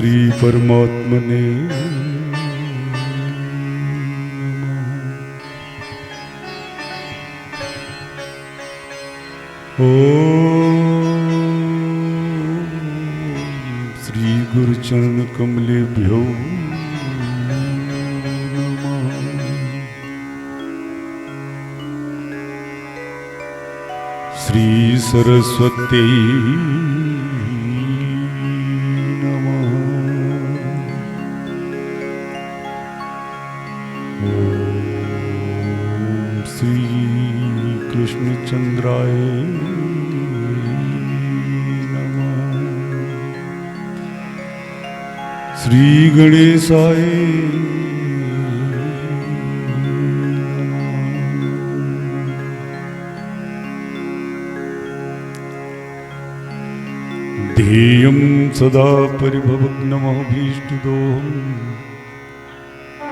श्री परमात्मने ओम श्री गुरुचरण कमलेभ्यो श्री सरस्वती नमः। ओम श्री कृष्णचंद्राय नमः। श्री गणेशाय ध्येयं सदा परिभवग्नमभीष्टदोहम्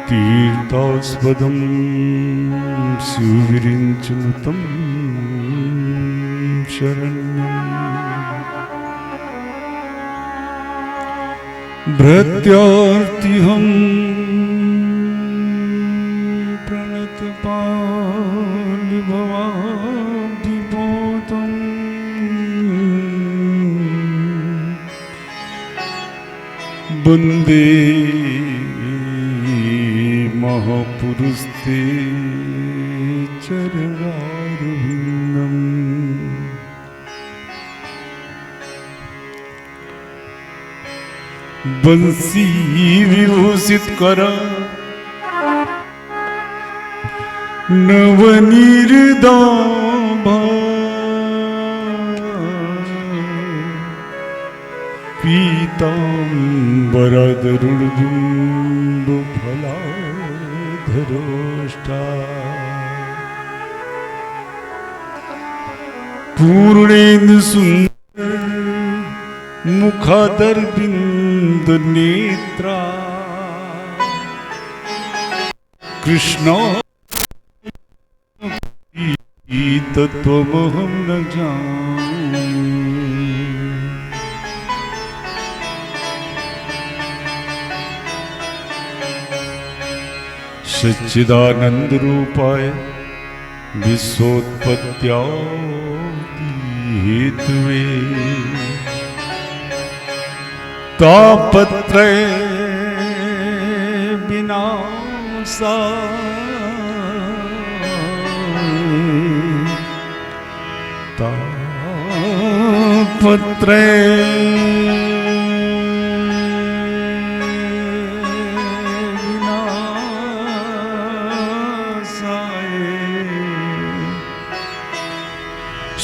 तीर्थास्पदं स्युविरिञ्चनुतं शरण्यम् भृत्यार्तिहं प्रणतपालिभवाब्धिपोतम् वन्दे महापुरुषते चरणारविन्दम्। बंसी विभूषित कर नवनिर्दाभा पीताम्बरदरुणबिम्ब फलाधरोष्टा पूर्णेन्दु सुंदर मुखादरबिंद नेत्रा कृष्ण तत्त्वमहं न जाने। सच्चिदानंद रूपाय विश्वोत्पत्त्यादि हेतवे तापत्रय विनाशाय तापत्रय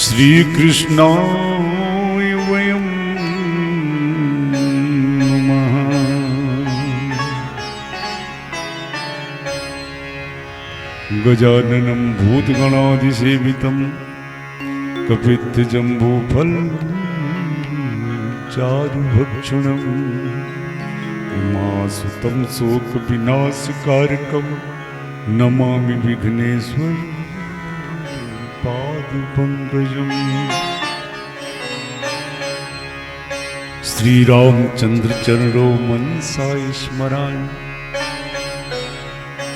श्री कृष्णाय वयं नमः। गजाननं भूतगणाधिसेवितं कपित्थजम्बूफलं चारुभक्षणं उमासुतं शोकविनाशकारकं नमामि विघ्नेश्वरं पादपङ्कजम्। श्री रामचंद्र चरणो मनसाय स्मरामि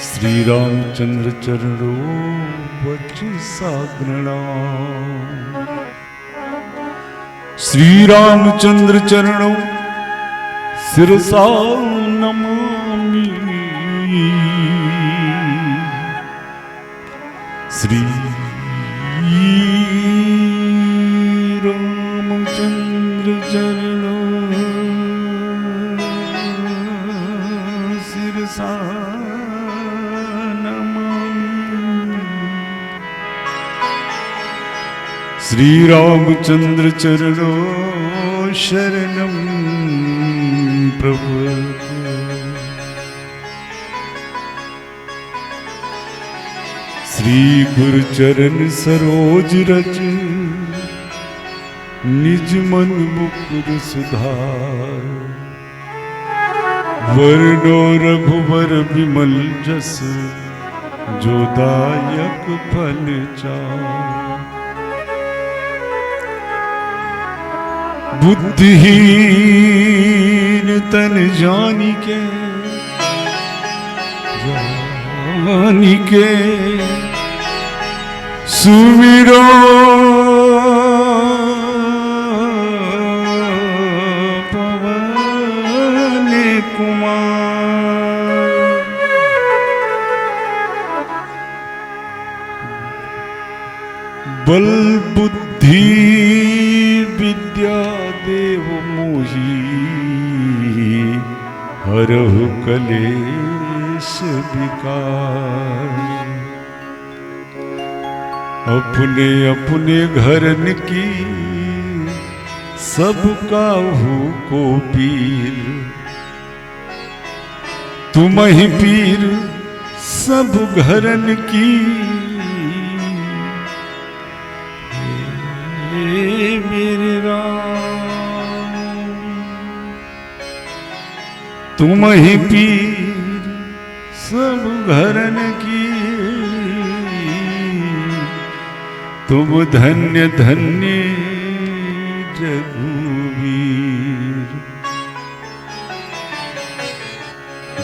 श्री रामचंद्र चरणो वचसा गृह्णामि श्री रामचंद्र चरणो शिरसा नमामि श्री रामचंद्र चरणो शिरसा नमामि श्री रामचंद्र चरणो शरणं प्रपद्ये श्री गुरुचरण सरोज रज निज मन मुकुर सुधार वरनो रघुवर विमल जस जो दायक फल चार बुद्धिहीन दीन तन जानी के सुमिरो पवन कुमार। बल बुद्धि विद्या देव मोही हरहु कलेश विकार। अपने अपने घरन की सबका हो को पीर, तुम ही पीर सब घरन की। हे मेरे राम तुम ही पीर सब घरन की। तुम धन्य धन्य रघुवीर।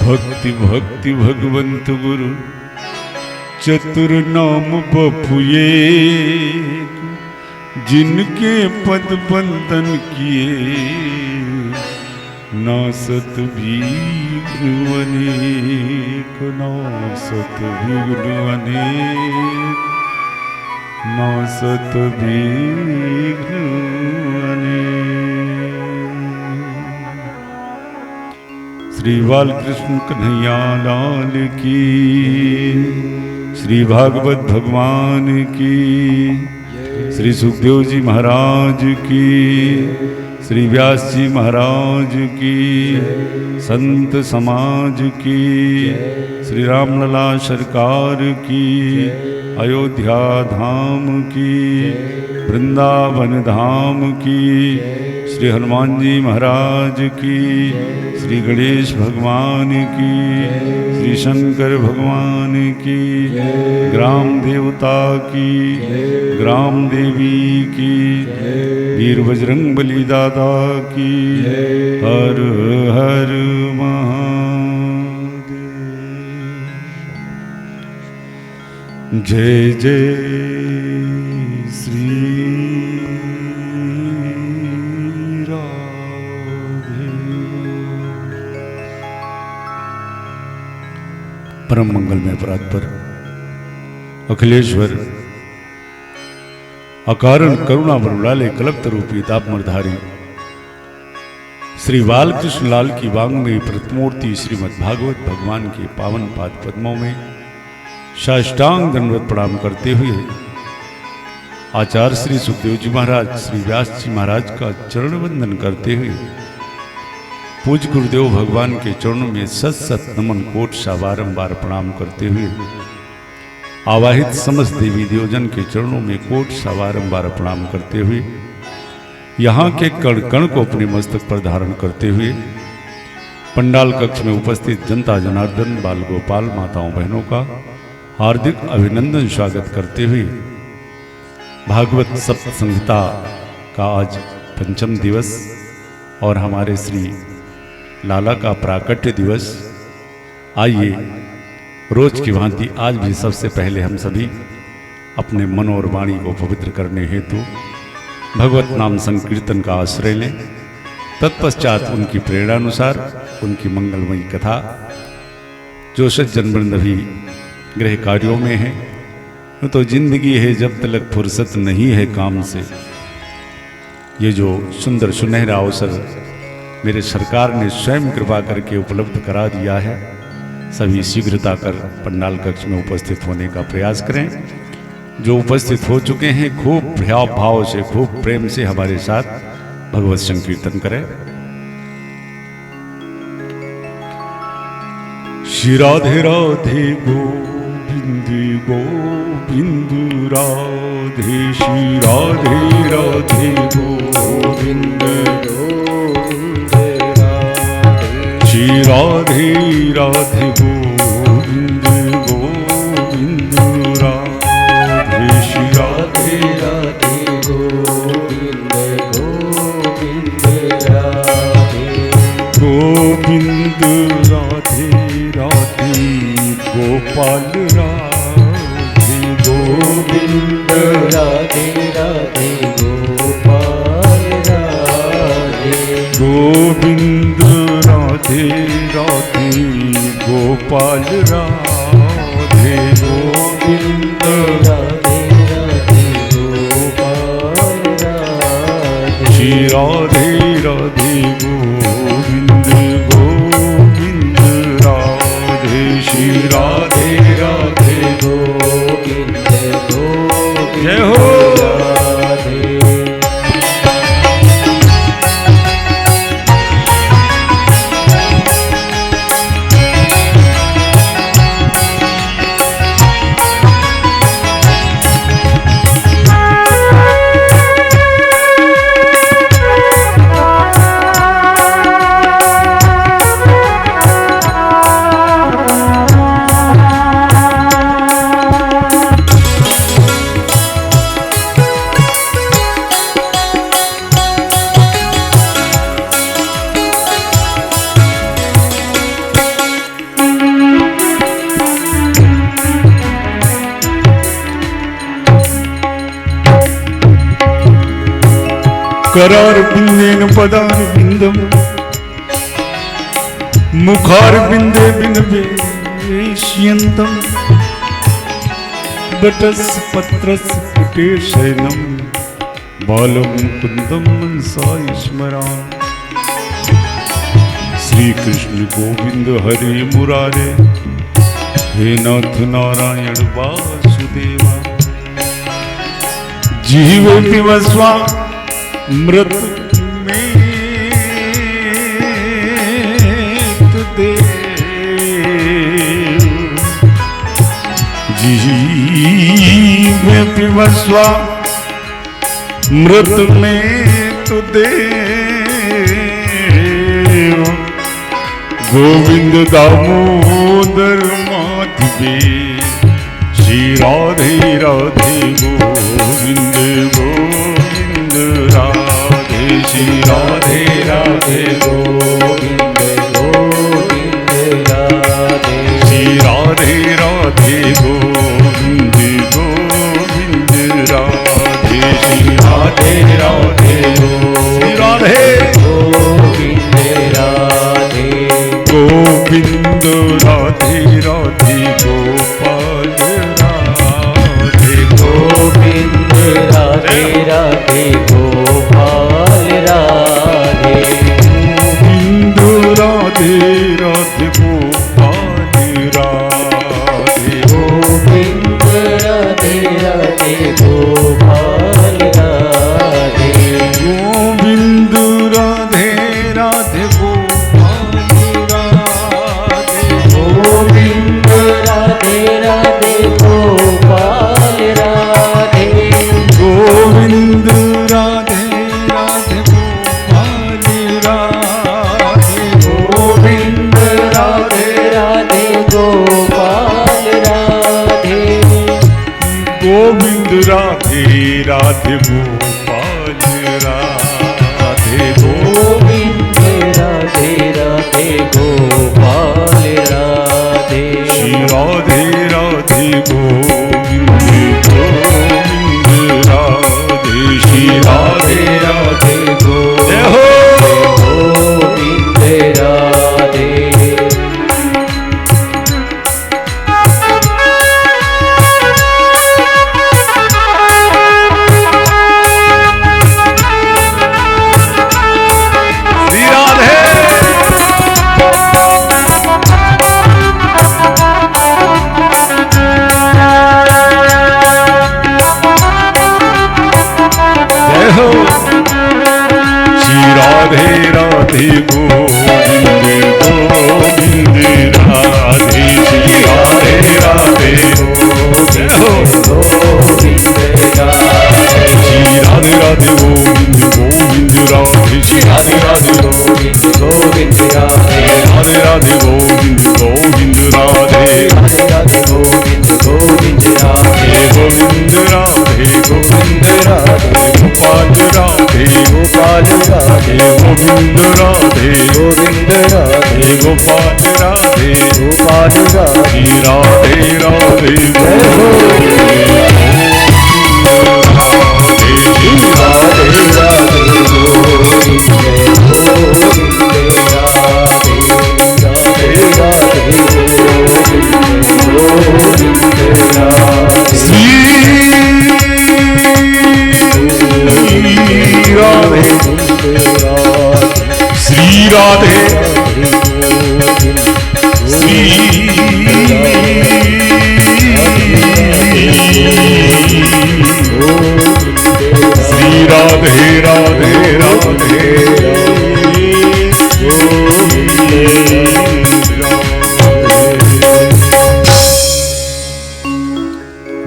भक्ति भक्ति भगवंत गुरु चतुर नाम बपुए, जिनके पद बंदन किए नासत विघ्न अनेक। नासत विघ्न अनेक नासत विघ्न अनेक। श्री बालकृष्ण कन्हैया लाल की, श्री भागवत भगवान की, श्री सुखदेव जी महाराज की, श्री व्यास जी महाराज की, संत समाज की, श्री रामलला सरकार की, अयोध्या धाम की, वृंदावन धाम की, श्री हनुमान जी महाराज की, श्री गणेश भगवान की, श्री शंकर भगवान की, ग्राम देवता की, ग्राम देवी की, वीर बजरंग बली दादा की। हर हर महादेव। जय जय श्री राधे। परम मंगलमय परात्पर अखिलेश्वर अकारण करुणा बरुलाले कलक्त रूपी तापमरधारी श्री बालकृष्ण लाल की वांग्मयी प्रतिमूर्ति श्रीमद् भागवत भगवान के पावन पाद पद्मों में साष्टांग दंडवत प्रणाम करते हुए आचार्य श्री सुखदेव जी महाराज, श्री व्यास जी महाराज का चरण वंदन करते हुए पूज्य गुरुदेव भगवान के चरणों में सत सत नमन कोट सा बारंबार प्रणाम करते हुए आवाहित समस्त देवी देवजन के चरणों में कोट सा बारंबार प्रणाम करते हुए यहाँ के कण कण को अपने मस्तक पर धारण करते हुए पंडाल कक्ष में उपस्थित जनता जनार्दन बाल गोपाल माताओं बहनों का हार्दिक अभिनंदन स्वागत करते हुए भागवत सप्त संहिता का आज पंचम दिवस और हमारे श्री लाला का प्राकट्य दिवस। आइए रोज की भांति आज भी सबसे पहले हम सभी अपने मन और वाणी को पवित्र करने हेतु भगवत नाम संकीर्तन का आश्रय लें। तत्पश्चात उनकी प्रेरणानुसार उनकी मंगलमयी कथा जो सज्जन वृंद भी गृह कार्यों में है, तो जिंदगी है जब तक फुर्सत नहीं है काम से। ये जो सुंदर सुनहरा अवसर मेरे सरकार ने स्वयं कृपा करके उपलब्ध करा दिया है, सभी शीघ्रता कर पंडाल कक्ष में उपस्थित होने का प्रयास करें। जो उपस्थित हो चुके हैं खूब भाव से, खूब प्रेम से हमारे साथ भगवत संकीर्तन करें। श्री राधे राधे गोविंद गोविंद राधे, श्री राधे राधे गोविंद गोविंद राधे, श्री राधे राधे गोविंद गोविंद राधे, श्री राधे राधे गोविंद गोविंद राधे, करारविंदेन पदारविंदम मुखारविंदे विनवेश्यन्तम बटस्पत्रस्य पुटे शयनम बालम कुंदम मनसा स्मरामि। श्री कृष्ण गोविंद हरे मुरारे हे नाथ नारायण वासुदेवा। जीवति वस्वा मृत में तुदे जीवति वस्वा मृत में तुदे गोविंद दामोदर माधवे श्री राधे राधे गोविंद गोविंद राधे श्री राधे राधे गोविंद गोविंद राधे श्री राधे राधे गोविंद गोविंद राधे श्री राधे राधे श्री राधे गोविंद राधे गोविंद राधे राधे गोपाल राधे गोविंद राधे राधे गोपाल राधे गोविंद राधे राधे गोपाल राधे गोविंद राधे राधे गोपाल राधे गोविंद राधे राधे गोविंद राधे राधे गोपाल राधे गोविंद राधे राधे गोपाल राधे गोविंद राधे राधे गोपाल राधे गोविंद राधे राधे गोपाल राधे गोविंद राधे राधे गोपाल राधे श्री राधे राधे गोविंद गोविंद राधे श्री राधे राधे गोविंद राधे। राधे राधे गोविंद गोविंद राधे श्री राधे राधे गोविंद गोविंद राधे श्री राधे राधे गोविंद गोविंद राधे श्री राधे राधे गोविंद गोविंद राधे राधे राधे गोविंद गोविंद राधे राधे राधे गोविंद गोविंद राधे गोविंद राधे गोविंद राधे गोपाल राधे गोपाल राधे गोविंद राधे गोविंद राधे गोपाल राधे गोपाल राधे राधे राधे राधे राधे गोविंद राधे राधे श्री राधे श्री राधे राधे राधे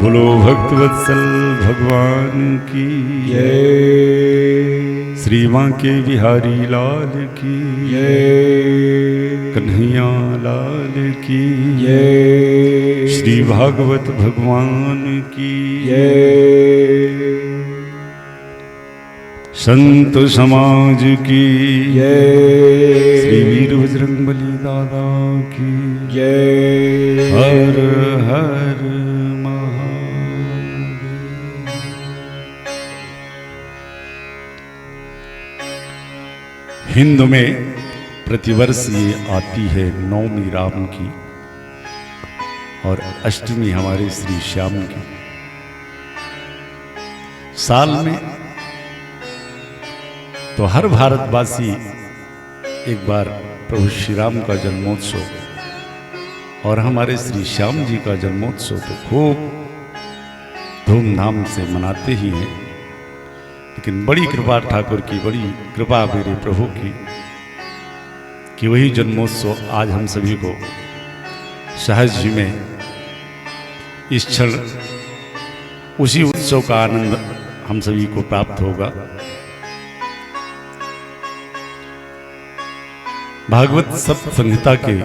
बोलो भक्तवत्सल भगवान की जय। श्री बांके बिहारी लाल की जय। कन्हैया लाल की जय। श्री भागवत भगवान की जय। संत समाज की जय। श्री वीर बजरंगबली दादा की जय। हर हर महादेव। हिंद में प्रतिवर्ष ये आती है नवमी राम की और अष्टमी हमारे श्री श्याम की। साल में तो हर भारतवासी एक बार प्रभु श्री राम का जन्मोत्सव और हमारे श्री श्याम जी का जन्मोत्सव तो खूब धूमधाम से मनाते ही हैं। लेकिन बड़ी कृपा ठाकुर की, बड़ी कृपा मेरे प्रभु की कि वही जन्मोत्सव आज हम सभी को सहज ही में इस क्षण उसी उत्सव का आनंद हम सभी को प्राप्त होगा। भागवत सप्त संहिता के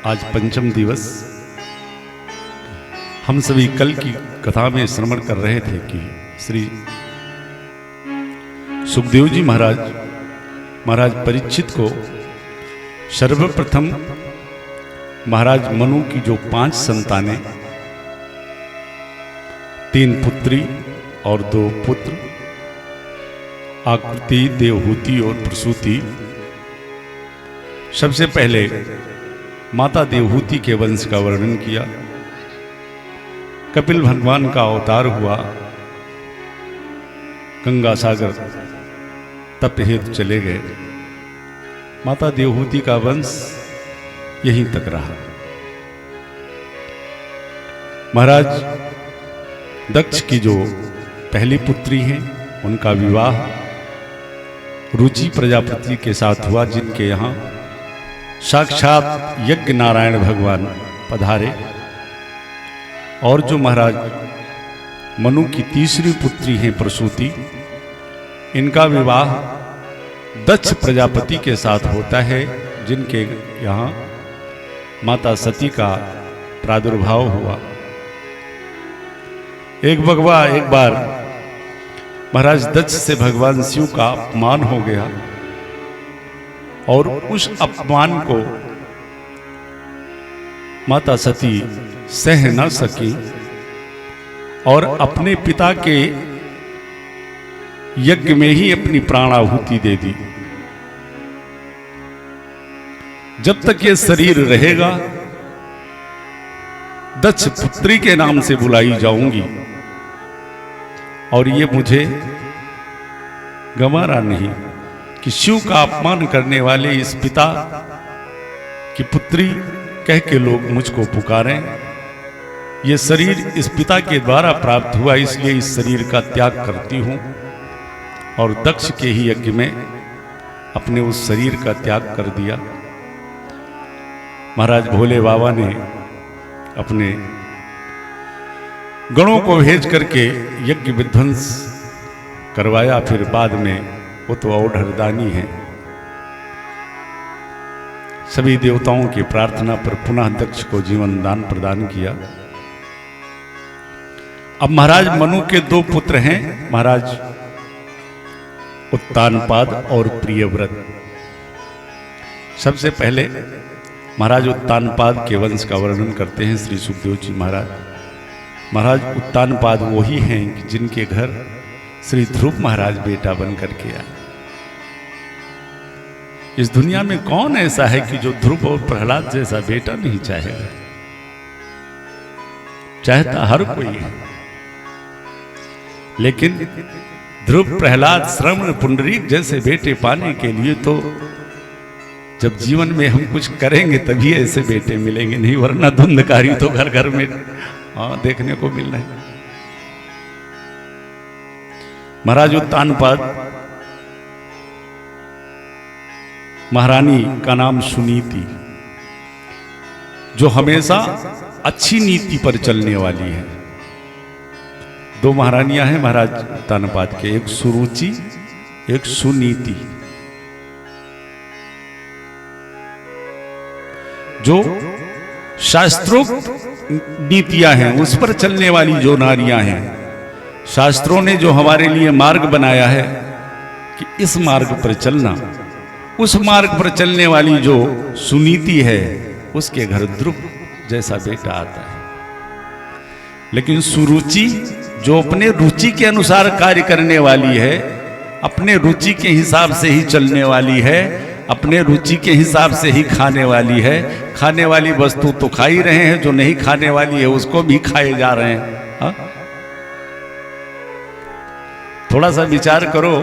आज पंचम दिवस, हम सभी कल की कथा में श्रवण कर रहे थे कि श्री सुखदेव जी महाराज परीक्षित को सर्वप्रथम महाराज मनु की जो 5 संतानें, 3 पुत्री और 2 पुत्र, आकृति, देवहूति और प्रसूति। सबसे पहले माता देवहूति के वंश का वर्णन किया। कपिल भगवान का अवतार हुआ, गंगा सागर तप हेतु चले गए। माता देवहूति का वंश यहीं तक रहा। महाराज दक्ष की जो पहली पुत्री हैं उनका विवाह रुचि प्रजापति के साथ हुआ, जिनके यहाँ साक्षात यज्ञ नारायण भगवान पधारे। और जो महाराज मनु की तीसरी पुत्री हैं प्रसूति, इनका विवाह दक्ष प्रजापति के साथ होता है, जिनके यहाँ माता सती का प्रादुर्भाव हुआ। एक बार महाराज दक्ष से भगवान शिव का अपमान हो गया और उस अपमान को माता सती सह न सकी और अपने पिता के यज्ञ में ही अपनी प्राणाहुति दे दी। जब तक ये शरीर रहेगा दक्ष पुत्री के नाम से बुलाई जाऊंगी और ये मुझे गंवारा नहीं कि शिव का अपमान करने वाले इस पिता की पुत्री कह के लोग मुझको पुकारें। ये शरीर इस पिता के द्वारा प्राप्त हुआ, इसलिए इस शरीर का त्याग करती हूं और दक्ष के ही यज्ञ में अपने उस शरीर का त्याग कर दिया। महाराज भोले बाबा ने अपने गणों को भेज करके यज्ञ विध्वंस करवाया। फिर बाद में वो तो औढ़रदानी है, सभी देवताओं की प्रार्थना पर पुनः दक्ष को जीवन दान प्रदान किया। अब महाराज मनु के 2 पुत्र हैं, महाराज उत्तानपाद और प्रियव्रत। सबसे पहले महाराज उत्तानपाद के वंश का वर्णन करते हैं श्री सुखदेव जी महाराज। महाराज उत्तानपाद वही हैं कि जिनके घर श्री ध्रुव महाराज बेटा बन करके आए। इस दुनिया में कौन ऐसा है कि जो ध्रुव और प्रहलाद जैसा बेटा नहीं चाहेगा? चाहता हर कोई है, लेकिन ध्रुव, प्रहलाद, श्रवण, पुंडरीक जैसे बेटे पाने के लिए तो जब जीवन में हम कुछ करेंगे तभी ऐसे बेटे मिलेंगे, नहीं वरना धुंधकारी तो घर घर में देखने को मिल रहे हैं। महाराज उत्तानपाद महारानी का नाम सुनीति, जो हमेशा अच्छी नीति पर चलने वाली है। 2 महारानियां हैं महाराज उत्तानपाद के, एक सुरुचि, एक सुनीति। जो शास्त्रोक्त नीतियां हैं उस पर चलने वाली जो नारियां हैं, शास्त्रों ने जो हमारे लिए मार्ग बनाया है कि इस मार्ग पर चलना, उस मार्ग पर चलने वाली जो सुनीति है उसके घर ध्रुव जैसा बेटा आता है। लेकिन सुरुचि जो अपने रुचि के अनुसार कार्य करने वाली है अपने रुचि के हिसाब से ही चलने वाली है, अपने रुचि के हिसाब से ही खाने वाली है। खाने वाली वस्तु तो खा ही रहे हैं, जो नहीं खाने वाली है उसको भी खाए जा रहे हैं। हा? थोड़ा सा विचार करो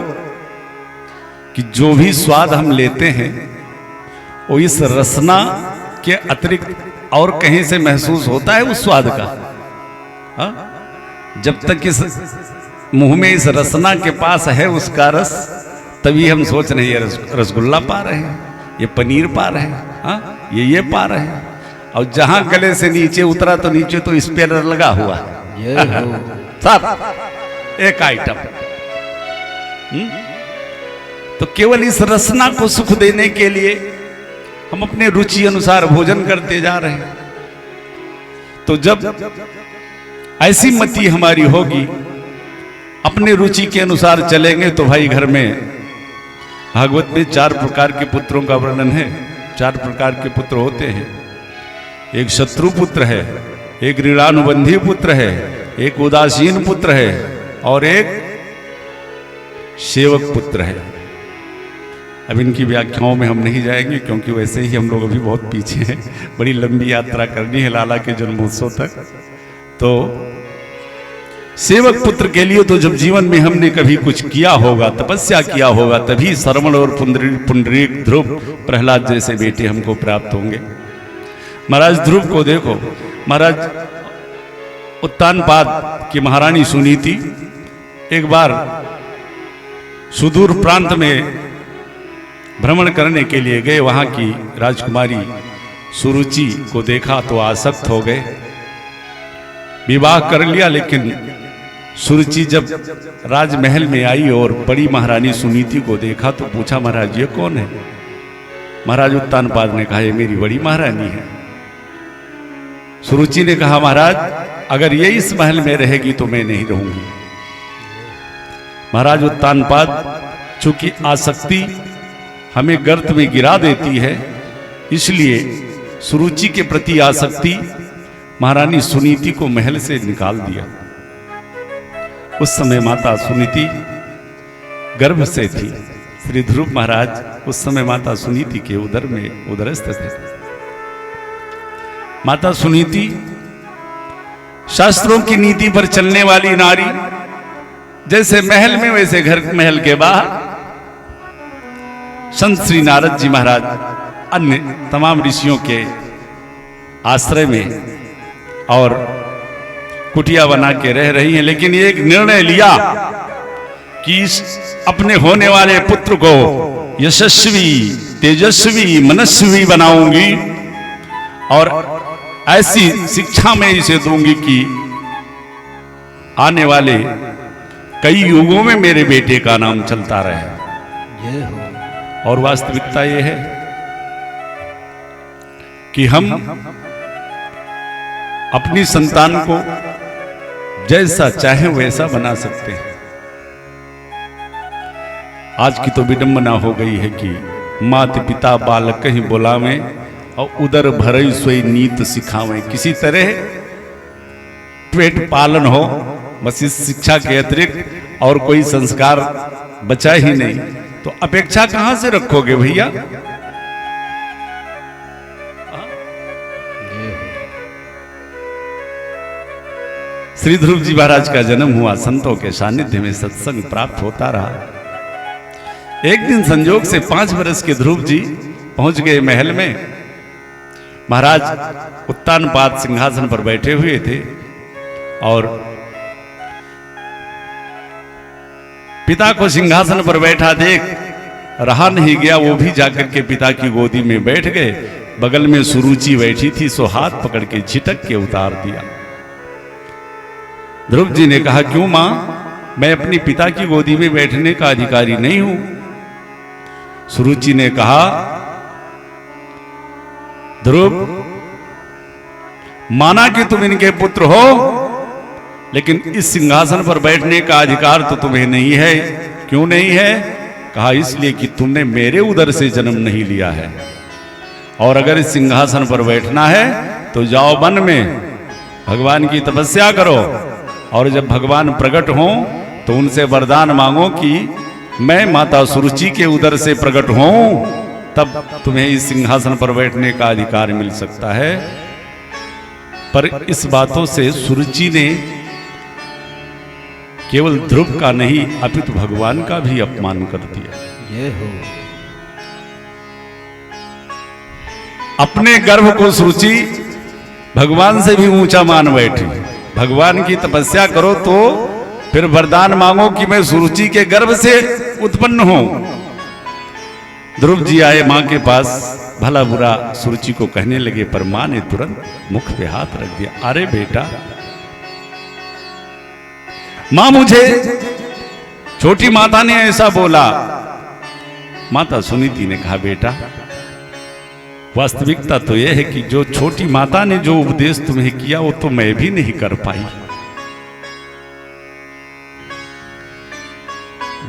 कि जो भी स्वाद हम लेते हैं वो इस रसना के अतिरिक्त और कहीं से महसूस होता है उस स्वाद का। हा? जब तक इस मुंह में इस रसना के पास है उसका रस, तभी हम सोच रहे हैं ये रसगुल्ला पा रहे हैं, ये पनीर पा रहे हैं, हाँ ये पा रहे हैं। और जहां गले से नीचे उतरा तो नीचे तो स्पेलर लगा हुआ है सब एक आइटम। तो केवल इस रसना को सुख देने के लिए हम अपने रुचि अनुसार भोजन करते जा रहे हैं। तो जब ऐसी मति हमारी होगी, अपने रुचि के अनुसार चलेंगे, तो भाई घर में भागवत में 4 प्रकार के पुत्रों का वर्णन है। 4 प्रकार के पुत्र होते हैं। एक शत्रु पुत्र है, एक ऋणानुबंधी पुत्र है, एक उदासीन पुत्र है और एक सेवक पुत्र है। अब इनकी व्याख्याओं में हम नहीं जाएंगे क्योंकि वैसे ही हम लोग अभी बहुत पीछे हैं। बड़ी लंबी यात्रा करनी है लाला के जन्मोत्सव तक। तो सेवक पुत्र के लिए तो जब जीवन में हमने कभी कुछ किया होगा, तपस्या किया होगा, तभी श्रवण और पुंडरीक, ध्रुव, प्रहलाद जैसे बेटे हमको प्राप्त होंगे। महाराज ध्रुव को देखो, महाराज उत्तानपाद की महारानी सुनीति एक बार सुदूर प्रांत में भ्रमण करने के लिए गए। वहां की राजकुमारी सुरुचि को देखा तो आसक्त हो गए, विवाह कर लिया। लेकिन सुरुचि जब राजमहल में आई और बड़ी महारानी सुनीति को देखा तो पूछा, महाराज ये कौन है? महाराज उत्तानपाद ने कहा, ये मेरी बड़ी महारानी है। सुरुचि ने कहा, महाराज अगर ये इस महल में रहेगी तो मैं नहीं रहूंगी। महाराज उत्तानपाद, चूंकि आसक्ति हमें गर्त में गिरा देती है, इसलिए सुरुचि के प्रति आसक्ति महारानी सुनीति को महल से निकाल दिया। उस समय माता सुनीति गर्भ से थी। श्री ध्रुव महाराज उस समय माता सुनीति के उदर में उदरस्थ थे। माता सुनीति शास्त्रों की नीति पर चलने वाली नारी, जैसे महल में वैसे घर महल के बाहर। संत श्री नारद जी महाराज अन्य तमाम ऋषियों के आश्रय में और कुटिया बना के रह रही हैं, लेकिन ये एक निर्णय लिया कि इस अपने होने वाले पुत्र को यशस्वी, तेजस्वी, मनस्वी बनाऊंगी और ऐसी शिक्षा में इसे दूंगी कि आने वाले कई युगों में मेरे बेटे का नाम चलता रहे। और वास्तविकता यह है कि हम अपनी संतान को जैसा चाहे वैसा बना सकते हैं। आज की तो विडंबना हो गई है कि माता पिता बालक ही बोलावें और उदर भरई सोई नीत सिखावें। किसी तरह पेट पालन हो, बस इस शिक्षा के अतिरिक्त और कोई संस्कार बचा ही नहीं। तो अपेक्षा कहां से रखोगे भैया? श्री ध्रुव जी महाराज का जन्म हुआ, संतों के सानिध्य में सत्संग प्राप्त होता रहा। एक दिन संजोग से 5 वर्ष के ध्रुव जी पहुंच गए महल में। महाराज उत्तानपाद सिंहासन पर बैठे हुए थे और पिता को सिंहासन पर बैठा देख रहा नहीं गया, वो भी जाकर के पिता की गोदी में बैठ गए। बगल में सुरुचि बैठी थी, सो हाथ पकड़ के झिटक के उतार दिया। ध्रुव जी ने कहा, क्यों मां, मैं अपने पिता की गोदी में बैठने का अधिकारी नहीं हूं? सुरुचि ने कहा, ध्रुव, माना कि तुम इनके पुत्र हो, लेकिन इस सिंहासन पर बैठने का अधिकार तो तुम्हें नहीं है। क्यों नहीं है? कहा, इसलिए कि तुमने मेरे उदर से जन्म नहीं लिया है। और अगर इस सिंहासन पर बैठना है तो जाओ वन में भगवान की तपस्या करो, और जब भगवान प्रकट हों तो उनसे वरदान मांगो कि मैं माता सुरुचि के उदर से प्रकट हूं, तब तुम्हें इस सिंहासन पर बैठने का अधिकार मिल सकता है। पर इस बातों से सुरुचि ने केवल ध्रुव का नहीं अपितु भगवान का भी अपमान कर दिया। ये हो अपने गर्भ को सुरुचि भगवान से भी ऊंचा मान बैठी। भगवान की तपस्या करो तो फिर वरदान मांगो कि मैं सुरुचि के गर्भ से उत्पन्न हूं। ध्रुव जी आए मां के पास, भला बुरा सुरुचि को कहने लगे, पर मां ने तुरंत मुख पे हाथ रख दिया। अरे बेटा, मां मुझे छोटी माता ने ऐसा बोला। माता सुनीति ने कहा, बेटा वास्तविकता तो यह है कि जो छोटी माता ने जो उपदेश तुम्हें किया वो तो मैं भी नहीं कर पाई।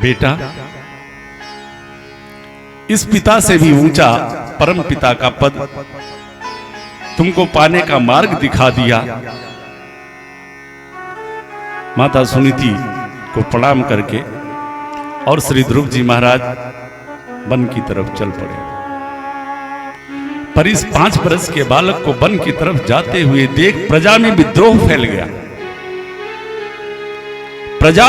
बेटा, इस पिता से भी ऊंचा परम पिता का पद तुमको पाने का मार्ग दिखा दिया। माता सुनीति को प्रणाम करके और श्री ध्रुव जी महाराज वन की तरफ चल पड़े। पर इस 5 वर्ष के बालक को वन की तरफ जाते हुए देख प्रजा में विद्रोह फैल गया। प्रजा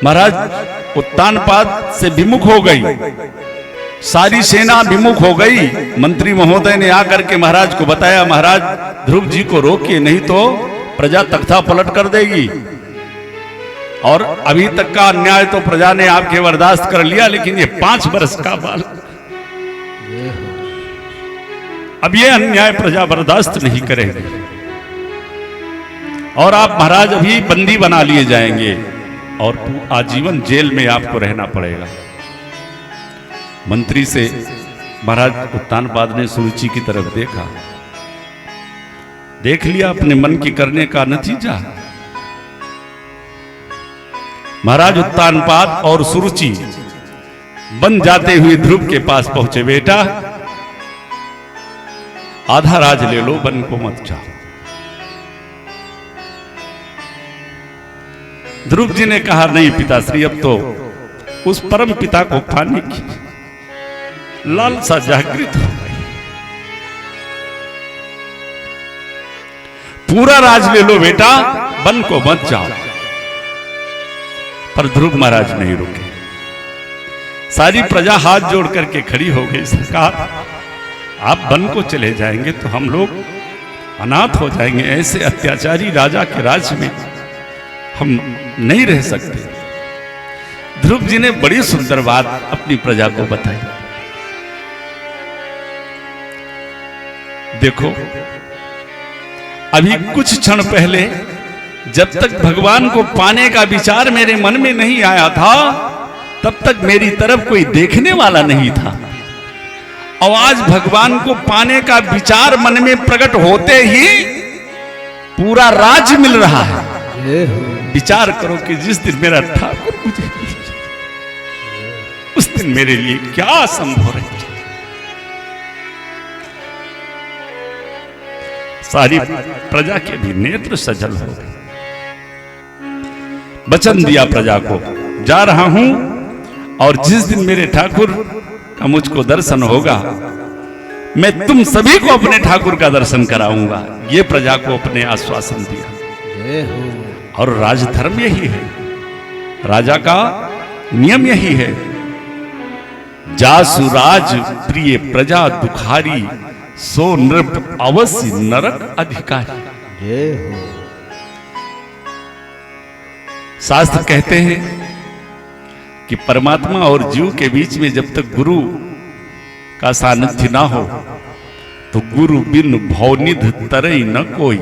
महाराज उत्तानपाद से विमुख हो गई, सारी सेना विमुख हो गई। मंत्री महोदय ने आकर के महाराज को बताया, महाराज ध्रुव जी को रोकिए नहीं तो प्रजा तख्ता पलट कर देगी। और अभी तक का अन्याय तो प्रजा ने आपके बर्दाश्त कर लिया, लेकिन ये 5 वर्ष का बालक, अब ये अन्याय प्रजा बर्दाश्त नहीं करेगी और आप महाराज अभी बंदी बना लिए जाएंगे और आजीवन जेल में आपको रहना पड़ेगा। मंत्री से महाराज उत्तानपाद ने सुरुचि की तरफ देखा, देख लिया अपने मन की करने का नतीजा। महाराज उत्तानपाद और सुरुचि बन जाते हुए ध्रुव के पास पहुंचे। बेटा, आधा राज ले लो, वन को मत जाओ। ध्रुव जी ने कहा, नहीं पिताश्री, अब तो उस परम पिता को पाने की लालसा जागृत हो गई। पूरा राज ले लो बेटा, वन को मत जाओ। पर ध्रुव महाराज नहीं रुके। सारी प्रजा हाथ जोड़ करके खड़ी हो गई। सरकार, आप वन को चले जाएंगे तो हम लोग अनाथ हो जाएंगे। ऐसे अत्याचारी राजा के राज्य में हम नहीं रह सकते। ध्रुव जी ने बड़ी सुंदर बात अपनी प्रजा को बताई। देखो, अभी कुछ क्षण पहले जब तक भगवान को पाने का विचार मेरे मन में नहीं आया था, तब तक मेरी तरफ कोई देखने वाला नहीं था। और आज भगवान को पाने का विचार मन में प्रकट होते ही पूरा राज्य मिल रहा है। विचार करो कि जिस दिन मेरा ठाकुर मुझे उस दिन मेरे लिए क्या संभव है। सारी प्रजा के भी नेत्र सजल हो गए। वचन दिया प्रजा को, जा रहा हूं और जिस दिन मेरे ठाकुर का मुझको दर्शन होगा, मैं तुम सभी को अपने ठाकुर का दर्शन कराऊंगा। ये प्रजा को अपने आश्वासन दिया। और राजधर्म यही है, राजा का नियम यही है। जासु राज प्रिय प्रजा दुखारी, सो नृप अवश्य नरक अधिकारी। शास्त्र कहते हैं कि परमात्मा और जीव के बीच में जब तक गुरु का सानिध्य ना हो तो गुरु बिन भवनिध तरई न कोई।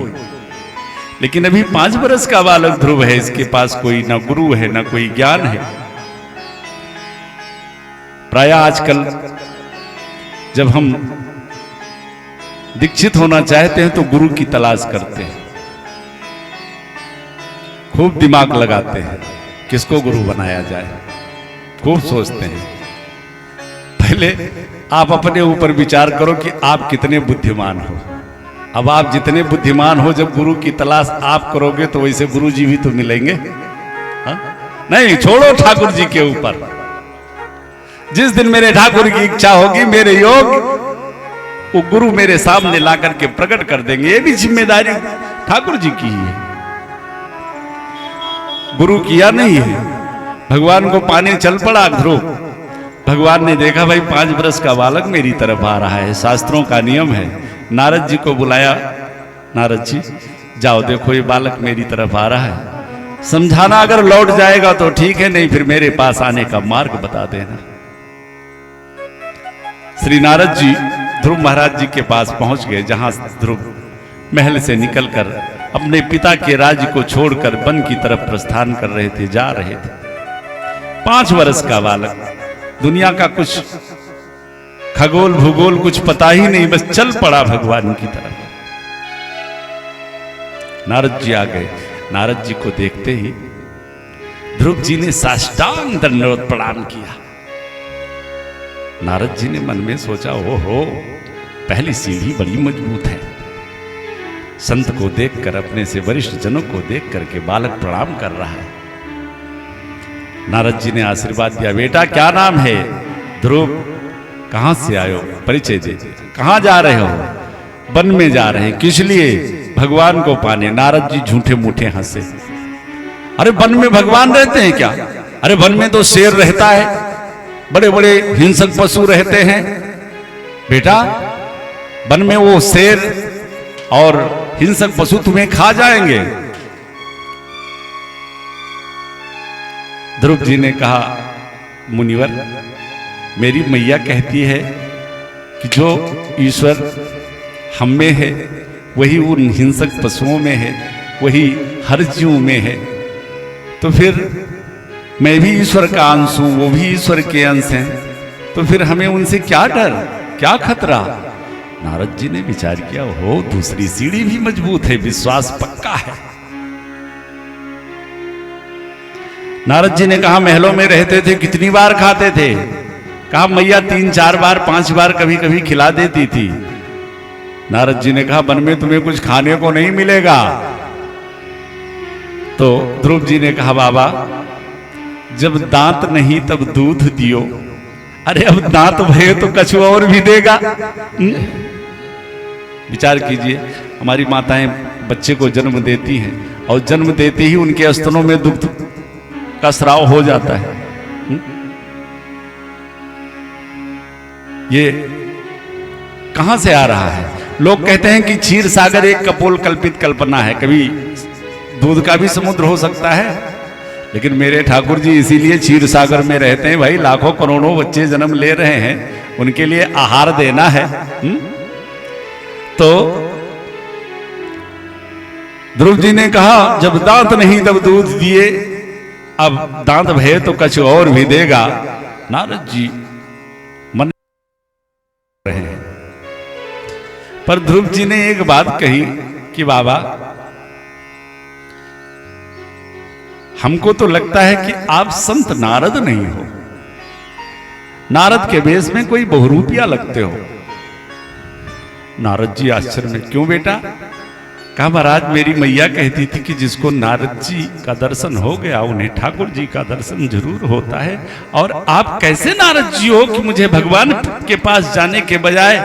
लेकिन अभी 5 वर्ष का बालक ध्रुव है, इसके पास कोई ना गुरु है ना कोई ज्ञान है। प्राय आजकल जब हम दीक्षित होना चाहते हैं तो गुरु की तलाश करते हैं, खूब दिमाग लगाते हैं किसको गुरु बनाया जाए, खूब सोचते हैं। पहले आप अपने ऊपर विचार करो कि आप कितने बुद्धिमान हो। अब आप जितने बुद्धिमान हो, जब गुरु की तलाश आप करोगे तो वैसे गुरु जी भी तो मिलेंगे। हा? नहीं, छोड़ो ठाकुर जी के ऊपर। जिस दिन मेरे ठाकुर की इच्छा होगी, मेरे योग वो गुरु मेरे सामने ला करके प्रकट कर देंगे। ये भी जिम्मेदारी ठाकुर जी की ही है, गुरु किया नहीं है। भगवान को पाने चल पड़ा ध्रुव। भगवान ने देखा भाई 5 वर्ष का बालक मेरी तरफ आ रहा है, शास्त्रों का नियम है। नारद जी को बुलाया, नारद जी जाओ देखो ये बालक मेरी तरफ आ रहा है, समझाना, अगर लौट जाएगा तो ठीक है, नहीं फिर मेरे पास आने का मार्ग बता देना। श्री नारद जी ध्रुव महाराज जी के पास पहुंच गए, जहां ध्रुव महल से निकलकर अपने पिता के राज्य को छोड़कर वन की तरफ प्रस्थान कर रहे थे, जा रहे थे। 5 वर्ष का बालक, दुनिया का कुछ खगोल भूगोल कुछ पता ही नहीं, बस चल पड़ा भगवान की तरफ। नारद जी आ गए। नारद जी को देखते ही ध्रुव जी ने साष्टांग दंडवत प्रणाम किया। नारद जी ने मन में सोचा, ओहो पहली सीढ़ी बड़ी मजबूत है। संत को देखकर, अपने से वरिष्ठ जनों को देख करके बालक प्रणाम कर रहा है। नारद जी ने आशीर्वाद दिया, बेटा क्या नाम है? ध्रुव। कहां से आए हो? परिचय दे। कहां जा रहे हो? वन में जा रहे हैं। किस लिए? भगवान को पाने। नारद जी झूठे मूठे हंसे, अरे वन में भगवान रहते हैं क्या? अरे वन में तो शेर रहता है, बड़े बड़े हिंसक पशु रहते हैं। बेटा वन में वो शेर और हिंसक पशु तुम्हें खा जाएंगे। ध्रुव जी ने कहा, मुनिवर मेरी मैया कहती है कि जो ईश्वर हम में है वही उन हिंसक पशुओं में है, वही हर जीव में है, तो फिर मैं भी ईश्वर का अंश हूं, वो भी ईश्वर के अंश हैं, तो फिर हमें उनसे क्या डर, क्या खतरा? नारद जी ने विचार किया, हो दूसरी सीढ़ी भी मजबूत है, विश्वास पक्का है। नारद जी ने कहा, महलों में रहते थे, कितनी बार खाते थे? कहा मैया 3-4 बार 5 बार कभी कभी खिला देती थी। नारद जी ने कहा, वन में तुम्हें कुछ खाने को नहीं मिलेगा। तो ध्रुव जी ने कहा, बाबा जब दांत नहीं तब दूध दियो। अरे अब दांत भरे तो कछु और भी देगा। विचार कीजिए, हमारी माताएं बच्चे को जन्म देती हैं और जन्म देते ही उनके स्तनों में दुग्ध का स्राव हो जाता है। ये कहां से आ रहा है? लोग कहते हैं कि क्षीर सागर एक कपोल कल्पित कल्पना है, कभी दूध का भी समुद्र हो सकता है, लेकिन मेरे ठाकुर जी इसीलिए क्षीर सागर में रहते हैं। भाई लाखों करोड़ों बच्चे जन्म ले रहे हैं, उनके लिए आहार देना है। तो ध्रुव जी ने कहा, जब दांत नहीं तब दूध दिए, अब दांत भये तो कुछ और भी देगा। नारद जी मन रहे हैं, पर ध्रुव जी ने एक बात कही कि बाबा हमको तो लगता है कि आप संत नारद नहीं हो, नारद के वेश में कोई बहुरूपिया लगते हो। नारद जी आश्चर्य में, क्यों बेटा? कहा, महाराज मेरी मैया कहती थी कि जिसको नारद जी का दर्शन हो गया उन्हें ठाकुर जी का दर्शन जरूर होता है। और आप कैसे नारद जी हो कि मुझे भगवान के पास जाने के बजाय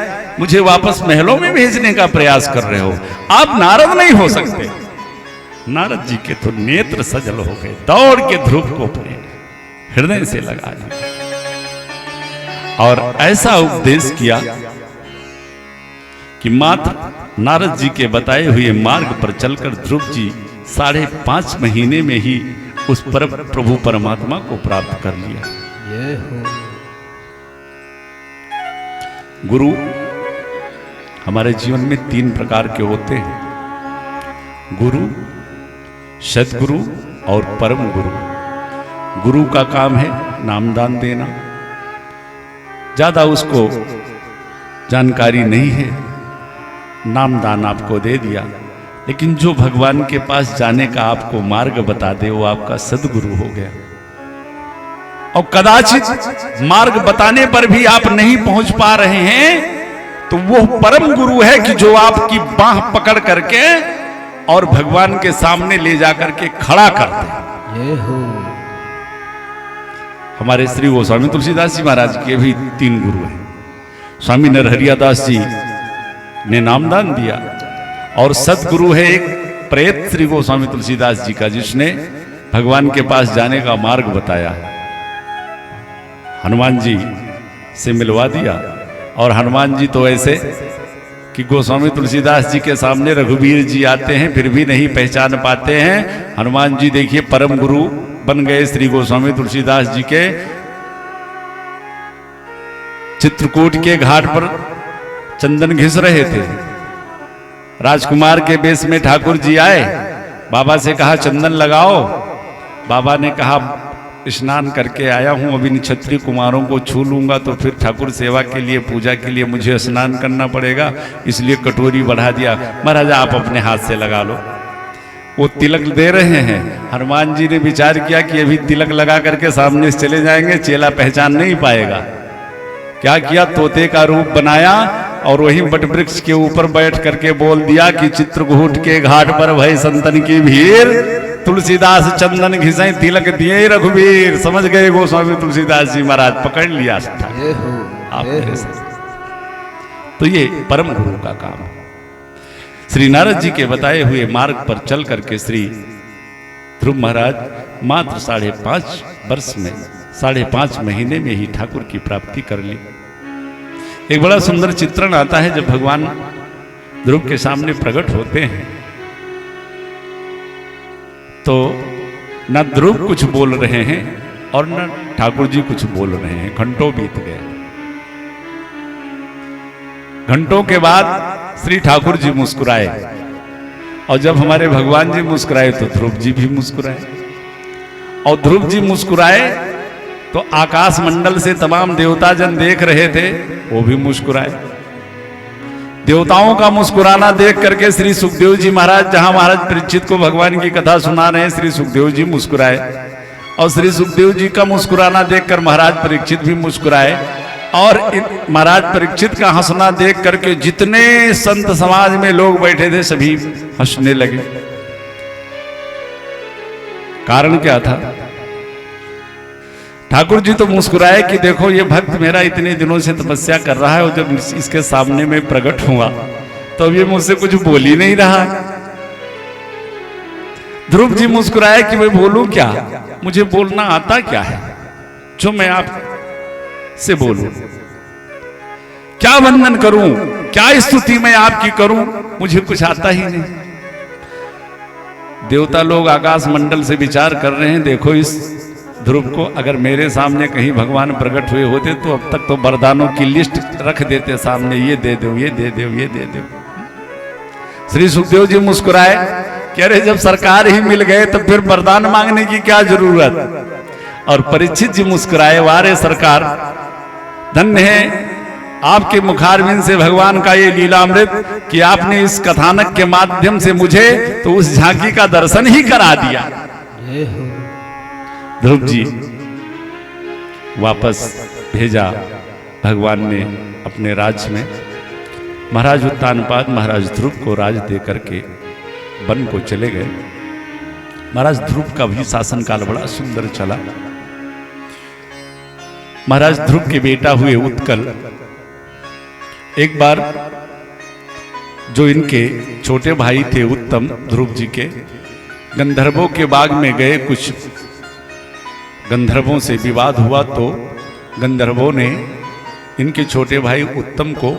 मुझे वापस महलों में भेजने का प्रयास कर रहे हो? आप नारद नहीं हो सकते। नारद जी के तो नेत्र सजल हो गए, दौड़ के ध्रुव को अपने हृदय से लगा लिया और ऐसा उपदेश किया कि मात्र नारद जी के बताए हुए मार्ग पर चलकर ध्रुव जी 5.5 महीने में ही उस प्रभु परमात्मा को प्राप्त कर लिया। गुरु हमारे जीवन में 3 प्रकार के होते हैं, गुरु, सद्गुरु और परम गुरु। गुरु का काम है नामदान देना, ज्यादा उसको जानकारी नहीं है, नामदान आपको दे दिया, लेकिन जो भगवान के पास जाने का आपको मार्ग बता दे वो आपका सद्गुरु हो गया। और कदाचित मार्ग बताने पर भी आप नहीं पहुंच पा रहे हैं तो वो परम गुरु है कि जो आपकी बाह पकड़ करके और भगवान के सामने ले जाकर के खड़ा करते हैं। हमारे श्री गोस्वामी तुलसीदास जी महाराज के भी 3 गुरु हैं। स्वामी नरहरिया दास जी ने नामदान दिया और सदगुरु है एक प्रेत श्री गोस्वामी तुलसीदास जी का, जिसने भगवान के पास जाने का मार्ग बताया। हनुमान जी से मिलवा दिया और हनुमान जी तो ऐसे कि गोस्वामी तुलसीदास जी के सामने रघुवीर जी आते हैं फिर भी नहीं पहचान पाते हैं। हनुमान जी देखिए परम गुरु बन गए श्री गोस्वामी तुलसीदास जी के। चित्रकूट के घाट पर चंदन घिस रहे थे, राजकुमार के वेश में ठाकुर जी आए, बाबा से कहा चंदन लगाओ। बाबा ने कहा स्नान करके आया हूं, अभी क्षत्रिय कुमारों को छू लूंगा तो फिर ठाकुर सेवा के लिए पूजा के लिए मुझे स्नान करना पड़ेगा, इसलिए कटोरी बढ़ा दिया। महाराज आप अपने हाथ से लगा लो। वो तिलक दे रहे हैं, हनुमान जी ने विचार किया कि अभी तिलक लगा करके सामने से चले जाएंगे, चेला पहचान नहीं पाएगा। क्या किया, तोते का रूप बनाया और वहीं बटवृक्ष के ऊपर बैठ करके बोल दिया कि चित्रकूट के घाट पर भई संतन की भीड़, तुलसीदास चंदन घिसे तिलक दिए रघुवीर। समझ गए गोस्वामी तुलसीदास जी महाराज, पकड़ लिया आपने। तो ये परम गुरु का काम है। श्री नारद जी के बताए हुए मार्ग पर चल करके श्री ध्रुव महाराज मात्र 5.5 वर्ष में, 5.5 महीने में ही ठाकुर की प्राप्ति कर ली। एक बड़ा सुंदर चित्रण आता है जब भगवान ध्रुव के सामने प्रकट होते हैं तो न ध्रुव कुछ बोल रहे हैं और न ठाकुर जी कुछ बोल रहे हैं। घंटों बीत गए। घंटों के बाद श्री ठाकुर जी मुस्कुराए और जब हमारे भगवान जी मुस्कुराए तो ध्रुव जी भी मुस्कुराए। और ध्रुव जी मुस्कुराए तो आकाश मंडल से तमाम देवता जन देख रहे थे, वो भी मुस्कुराए। देवताओं का मुस्कुराना देख करके श्री सुखदेव जी महाराज, जहां महाराज परीक्षित को भगवान की कथा सुना रहे हैं, श्री सुखदेव जी मुस्कुराए। और श्री सुखदेव जी का मुस्कुराना देखकर महाराज परीक्षित भी मुस्कुराए। और महाराज परीक्षित का हंसना देख करके जितने संत समाज में लोग बैठे थे सभी हंसने लगे। कारण क्या था? ठाकुर जी तो मुस्कुराए कि देखो ये भक्त मेरा इतने दिनों से तपस्या कर रहा है और जब इसके सामने में प्रकट हुआ तो अब ये मुझसे कुछ बोल ही नहीं रहा। ध्रुव जी मुस्कुराए कि मैं बोलूं क्या, मुझे बोलना आता क्या है जो मैं आप से बोलूं, क्या वंदन करूं, क्या स्तुति मैं आपकी करूं, मुझे कुछ आता ही नहीं। देवता लोग आकाश मंडल से विचार कर रहे हैं, देखो इस ध्रुव को अगर मेरे सामने कहीं भगवान प्रकट हुए होते तो अब तक तो वरदानों की लिस्ट रख देते सामने, ये दे दो, ये दे दो, ये दे दो। श्री सुखदेव जी मुस्कुराए कि अरे जब सरकार ही मिल गए तो फिर वरदान मांगने की क्या जरूरत। और परीक्षित जी मुस्कुराए, वारे सरकार धन्य है आपके मुखारविंद से भगवान का ये लीलामृत कि आपने इस कथानक के माध्यम से मुझे तो उस झांकी का दर्शन ही करा दिया। ध्रुव जी वापस भेजा भगवान ने अपने राज्य में। महाराज उत्तानपाद महाराज ध्रुव को राज दे करके वन को चले गए। महाराज ध्रुव का भी शासनकाल बड़ा सुंदर चला। महाराज ध्रुव के बेटा हुए उत्कल एक बार जो इनके छोटे भाई थे उत्तम, ध्रुव जी के, गंधर्वों के बाग में गए। कुछ गंधर्वों से विवाद हुआ तो गंधर्वों ने इनके छोटे भाई उत्तम को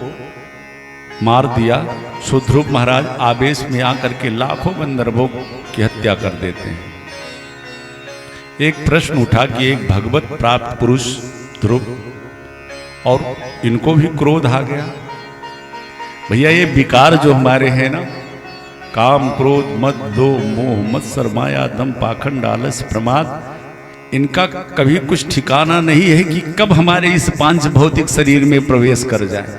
मार दिया। सो ध्रुव महाराज आवेश में आकर के लाखों गंधर्वों की हत्या कर देते हैं। एक प्रश्न उठा कि एक भगवत प्राप्त पुरुष ध्रुव और इनको भी क्रोध आ गया। भैया ये विकार जो हमारे हैं ना, काम क्रोध मद लोभ मोह मत्सर माया दम पाखंड आलस प्रमाद, इनका कभी कुछ ठिकाना नहीं है कि कब हमारे इस पांच भौतिक शरीर में प्रवेश कर जाए।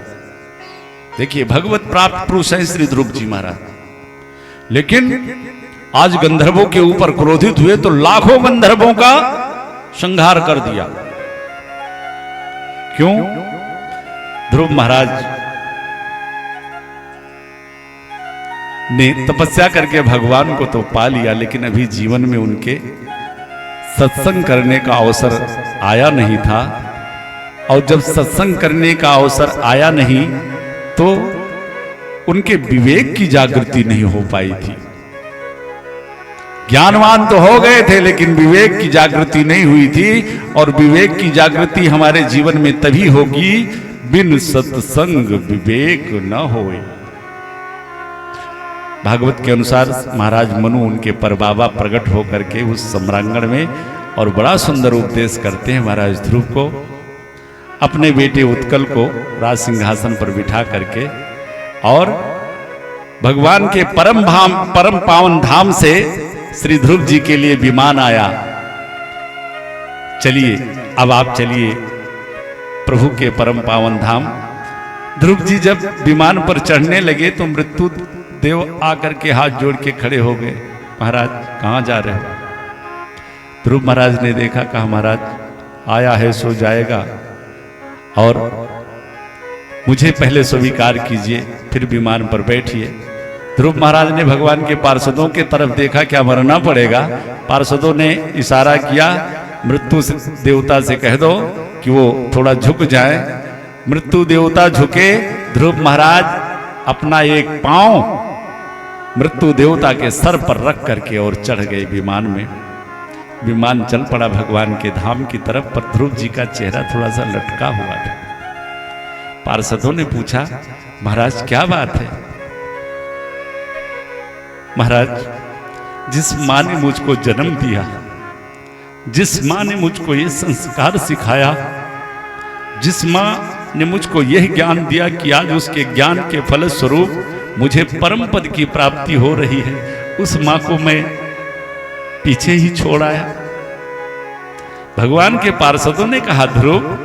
देखिए भगवत प्राप्त पुरुष है श्री ध्रुव जी महाराज, लेकिन आज गंधर्वों के ऊपर क्रोधित हुए तो लाखों गंधर्वों का संहार कर दिया। क्यों? ध्रुव महाराज ने तपस्या करके भगवान को तो पा लिया, लेकिन अभी जीवन में उनके सत्संग करने का अवसर आया नहीं था, और जब सत्संग करने का अवसर आया नहीं तो उनके विवेक की जागृति नहीं हो पाई थी। ज्ञानवान तो हो गए थे लेकिन विवेक की जागृति नहीं हुई थी, और विवेक की जागृति हमारे जीवन में तभी होगी बिन सत्संग विवेक न होए। भागवत के अनुसार महाराज मनु उनके परबाबा प्रकट होकर के उस सम्रांगण में और बड़ा सुंदर उपदेश करते हैं महाराज ध्रुव को, अपने बेटे उत्कल को राज सिंहासन पर बिठा करके, और भगवान के परम पावन धाम से श्री ध्रुव जी के लिए विमान आया। चलिए अब आप चलिए प्रभु के परम पावन धाम। ध्रुव जी जब विमान पर चढ़ने लगे तो मृत्यु देव आकर के हाथ जोड़ के खड़े हो गए, महाराज कहाँ जा रहे हो? ध्रुव महाराज ने देखा, कहा महाराज आया है सो जाएगा, और मुझे पहले स्वीकार कीजिए फिर विमान पर बैठिए। ध्रुव महाराज ने भगवान के पार्षदों के तरफ देखा, क्या मरना पड़ेगा? पार्षदों ने इशारा किया, मृत्यु देवता से कह दो कि वो थोड़ा झुक जाए। मृत्यु देवता झुके, ध्रुव महाराज अपना एक पांव मृत्यु देवता के सर पर रख करके और चढ़ गए विमान में। विमान चल पड़ा भगवान के धाम की तरफ, पर ध्रुव जी का चेहरा थोड़ा सा लटका हुआ था। पार्षदों ने पूछा, महाराज क्या बात है? महाराज, जिस माँ ने मुझको जन्म दिया, जिस माँ ने मुझको ये संस्कार सिखाया, जिस माँ ने मुझको यह ज्ञान दिया कि आज उसके ज्ञान के फलस्वरूप मुझे परम पद की प्राप्ति हो रही है, उस माँ को मैं पीछे ही छोड़ आया। भगवान के पार्षदों ने कहा, ध्रुव,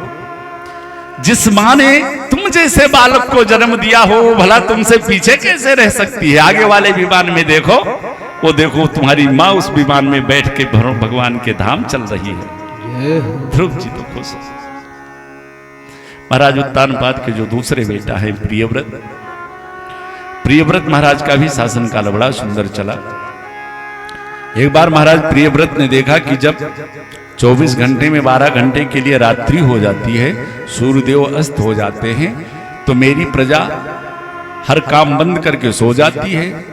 जिस माँ ने तुम जैसे बालक को जन्म दिया हो भला तुमसे पीछे कैसे रह सकती है? आगे वाले विमान में देखो, वो देखो तुम्हारी माँ उस विमान में बैठ के भगवान के धाम चल रही है। ध्रुव जी तो खुश है। महाराज उत्तानपाद के जो दूसरे बेटा है प्रियव्रत, प्रियव्रत महाराज का भी शासन काल बड़ा सुंदर चला। एक बार महाराज प्रियव्रत ने देखा कि जब 24 घंटे में 12 घंटे के लिए रात्रि हो जाती है, सूर्यदेव अस्त हो जाते हैं, तो मेरी प्रजा हर काम बंद करके सो जाती है,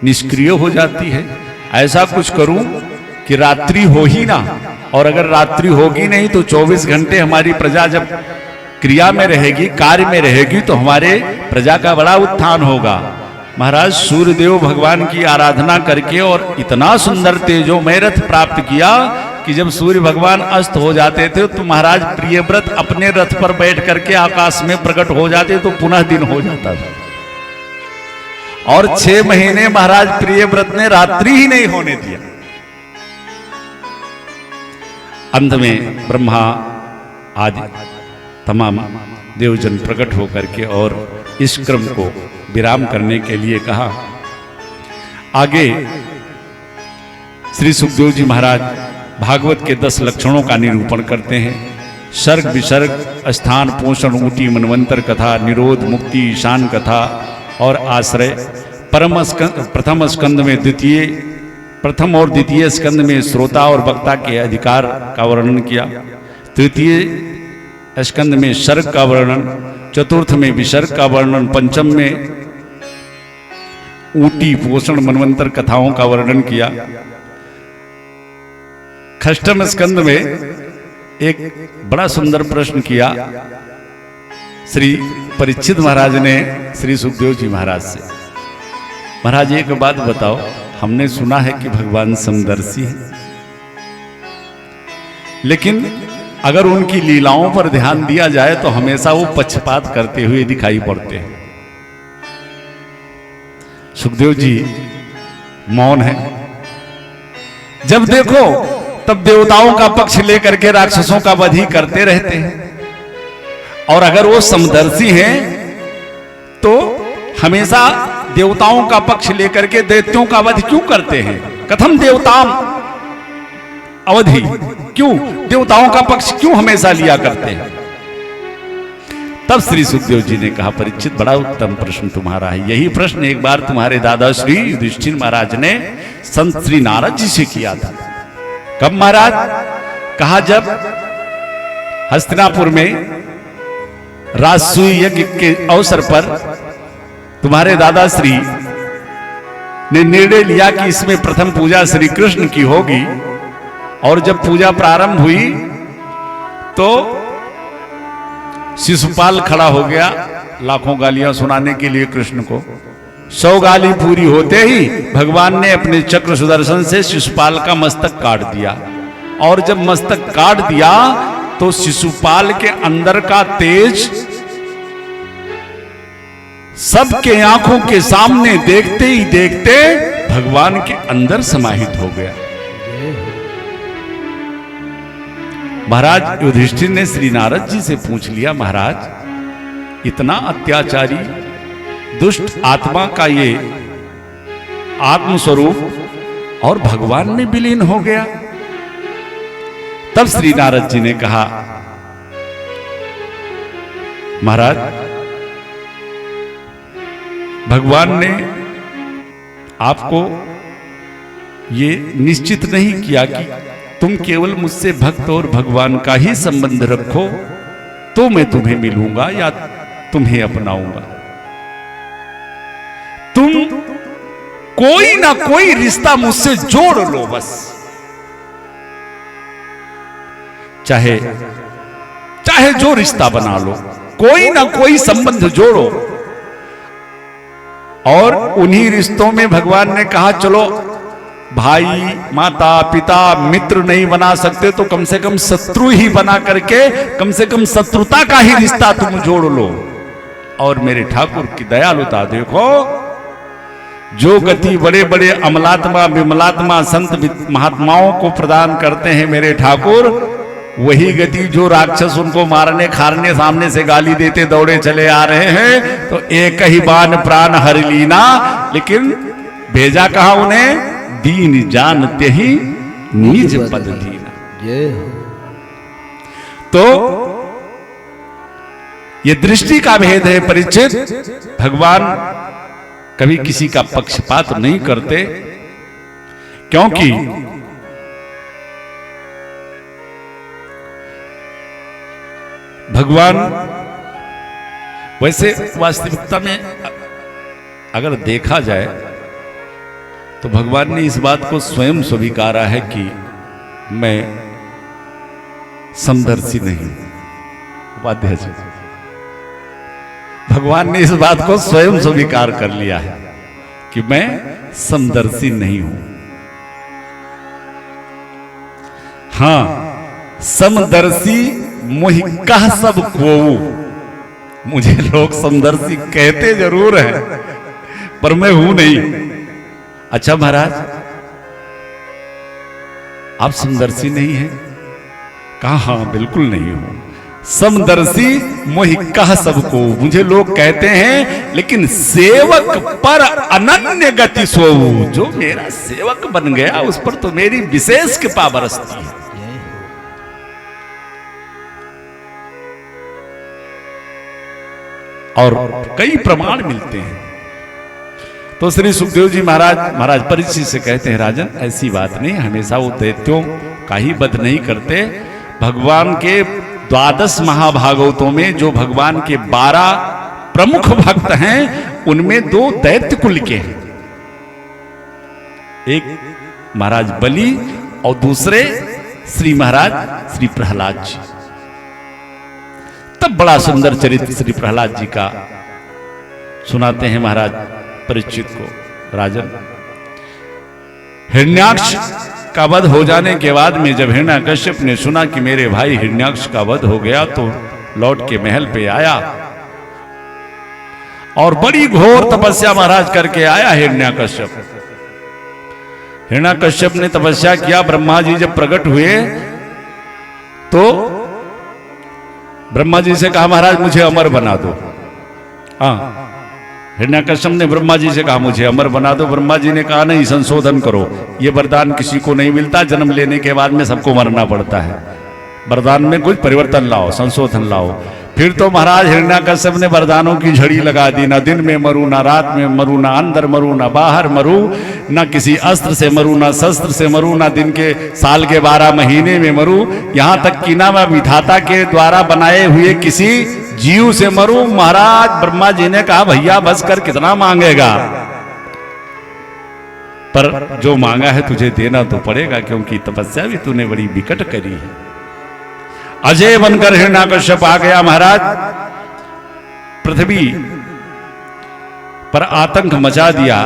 निष्क्रिय हो जाती है। ऐसा कुछ करूं कि रात्रि हो ही ना, और अगर रात्रि होगी नहीं तो 24 घंटे हमारी प्रजा जब क्रिया में रहेगी, कार्य में रहेगी, तो हमारे प्रजा का बड़ा उत्थान होगा। महाराज सूर्यदेव भगवान की आराधना करके और इतना सुंदर तेजोमय रथ प्राप्त किया कि जब सूर्य भगवान अस्त हो जाते थे तो महाराज प्रियव्रत अपने रथ पर बैठ करके आकाश में प्रकट हो जाते तो पुनः दिन हो जाता था। और 6 महीने महाराज प्रियव्रत ने रात्रि ही नहीं होने दिया। अंत में ब्रह्मा आदि तमाम देवजन प्रकट होकर के और इस क्रम को विराम करने के लिए कहा। आगे श्री सुखदेव जी महाराज भागवत के 10 लक्षणों का निरूपण करते हैं। सर्ग विसर्ग, स्थान, पोषण, ऊटी, मनवंतर कथा, निरोध, मुक्ति, ईशान कथा और आश्रय। प्रथम स्कंद में प्रथम और द्वितीय स्कंद में श्रोता और वक्ता के अधिकार का वर्णन किया। तृतीय स्कंद में सर्ग का वर्णन, चतुर्थ में विसर्ग का वर्णन, पंचम में ऊटी, पोषण, मनवंतर कथाओं का वर्णन किया। षष्ठम स्कंद में एक बड़ा सुंदर प्रश्न किया श्री परीक्षित महाराज ने श्री सुखदेव जी महाराज से। महाराज एक बात बताओ, हमने सुना है कि भगवान समदर्शी हैं, लेकिन अगर उनकी लीलाओं पर ध्यान दिया जाए तो हमेशा वो पक्षपात करते हुए दिखाई पड़ते हैं। सुखदेव जी मौन है। जब देखो तब देवताओं का पक्ष लेकर के राक्षसों का वध ही करते रहते हैं, और अगर वो समदर्शी हैं तो हमेशा देवताओं का पक्ष लेकर के दैत्यों का वध क्यों करते हैं? कथम देवताम अवधि, क्यों देवताओं का पक्ष क्यों हमेशा लिया करते हैं? तब श्री सुखदेव जी ने कहा, परीक्षित बड़ा उत्तम प्रश्न तुम्हारा है। यही प्रश्न एक बार तुम्हारे दादा श्री युधिष्ठिर महाराज ने संत श्री नारद जी से किया था। कब महाराज? कहा जब हस्तिनापुर में राजसूय यज्ञ के अवसर पर तुम्हारे दादाश्री ने निर्णय लिया कि इसमें प्रथम पूजा श्री कृष्ण की होगी, और जब पूजा प्रारंभ हुई तो शिशुपाल खड़ा हो गया लाखों गालियां सुनाने के लिए कृष्ण को। 100 गाली पूरी होते ही भगवान ने अपने चक्र सुदर्शन से शिशुपाल का मस्तक काट दिया, और जब मस्तक काट दिया तो शिशुपाल के अंदर का तेज सबके आंखों के सामने देखते ही देखते भगवान के अंदर समाहित हो गया। महाराज युधिष्ठिर ने श्री नारद जी से पूछ लिया, महाराज इतना अत्याचारी दुष्ट आत्मा का ये आत्मस्वरूप और भगवान में विलीन हो गया। तब श्री नारद जी ने कहा, महाराज भगवान ने आपको ये निश्चित नहीं किया कि तुम केवल मुझसे भक्त और भगवान का ही संबंध रखो तो मैं तुम्हें मिलूंगा या तुम्हें अपनाऊंगा। तुम कोई ना कोई रिश्ता मुझसे जोड़ लो, बस चाहे जो रिश्ता बना लो, कोई ना कोई संबंध जोड़ो। और उन्हीं रिश्तों में भगवान ने कहा, चलो भाई माता पिता मित्र नहीं बना सकते तो कम से कम शत्रु ही बना करके कम से कम शत्रुता का ही रिश्ता तुम जोड़ लो। और मेरे ठाकुर की दयालुता देखो, जो गति बड़े बड़े अमलात्मा विमलात्मा संत महात्माओं को प्रदान करते हैं मेरे ठाकुर, वही गति जो राक्षस उनको मारने खारने सामने से गाली देते दौड़े चले आ रहे हैं। तो एक ही बाण प्राण हर लीना, लेकिन भेजा कहा उन्हें, दीन जानते ही निज पद दीना। तो ये दृष्टि का भेद है परिचित। भगवान कभी किसी का पक्षपात नहीं करते, क्योंकि भगवान वैसे वास्तविकता में अगर देखा जाए तो भगवान ने इस बात को स्वयं स्वीकारा है कि मैं समदर्शी नहीं हूं। उपाध्याय जी, भगवान ने इस बात को स्वयं स्वीकार कर लिया है कि मैं समदर्शी नहीं हूं। हां, समदर्शी मोहि कह सब कोऊ, मुझे लोग समदर्शी कहते जरूर हैं पर मैं हूं नहीं। अच्छा महाराज, आप समदर्शी नहीं हैं? कहा हाँ बिल्कुल नहीं हूं। समदर्शी मोहि कह सबको, मुझे लोग कहते हैं, लेकिन सेवक पर अनन्य गति सोऊ, जो मेरा सेवक बन गया उस पर तो मेरी विशेष कृपा बरसती है। और कई प्रमाण मिलते हैं। तो श्री सुखदेव जी महाराज परीक्षित से कहते हैं, राजन ऐसी बात नहीं, हमेशा वो दैत्यों का ही वध नहीं करते। भगवान के 12 महाभागवतों में जो भगवान के 12 प्रमुख भक्त हैं, उनमें 2 दैत्य कुल के हैं। एक महाराज बलि और दूसरे श्री महाराज श्री प्रहलाद जी। तब बड़ा सुंदर चरित्र श्री प्रहलाद जी का सुनाते हैं महाराज परीक्षित को। राजन, हिरण्याक्ष का वध हो जाने के बाद में जब हिरण्याकश्यप ने सुना कि मेरे भाई हिरण्याक्ष का वध हो गया, तो लौट के महल पे आया और बड़ी घोर तपस्या महाराज करके आया हिरण्याकश्यप। हिरण्याकश्यप ने तपस्या किया। ब्रह्मा जी जब प्रकट हुए तो ब्रह्मा जी से कहा, महाराज मुझे अमर बना दो। हाँ, हिरण्याकश्यप ने ब्रह्मा जी से कहा मुझे अमर बना दो। ब्रह्मा जी ने कहा नहीं, संशोधन करो, ये वरदान किसी को नहीं मिलता, जन्म लेने के बाद में सबको मरना पड़ता है, वरदान में कुछ परिवर्तन लाओ, संशोधन लाओ। फिर तो महाराज हिरण्याकश्यप ने वरदानों की झड़ी लगा दी, ना दिन में मरू, ना रात में मरू, ना अंदर मरू, ना बाहर मरू, ना किसी अस्त्र से मरू, ना शस्त्र से मरू, ना दिन के साल के 12 महीने में मरू, यहाँ तक कि ना मैं विधाता के द्वारा बनाए हुए किसी जीव से मरू। महाराज ब्रह्मा जी ने कहा भैया बस कर, कितना मांगेगा, पर जो मांगा है तुझे देना तो पड़ेगा, क्योंकि तपस्या भी तूने बड़ी विकट करी है। अजय बनकर हिरण्याकश्यप आ गया महाराज, पृथ्वी पर आतंक मचा दिया।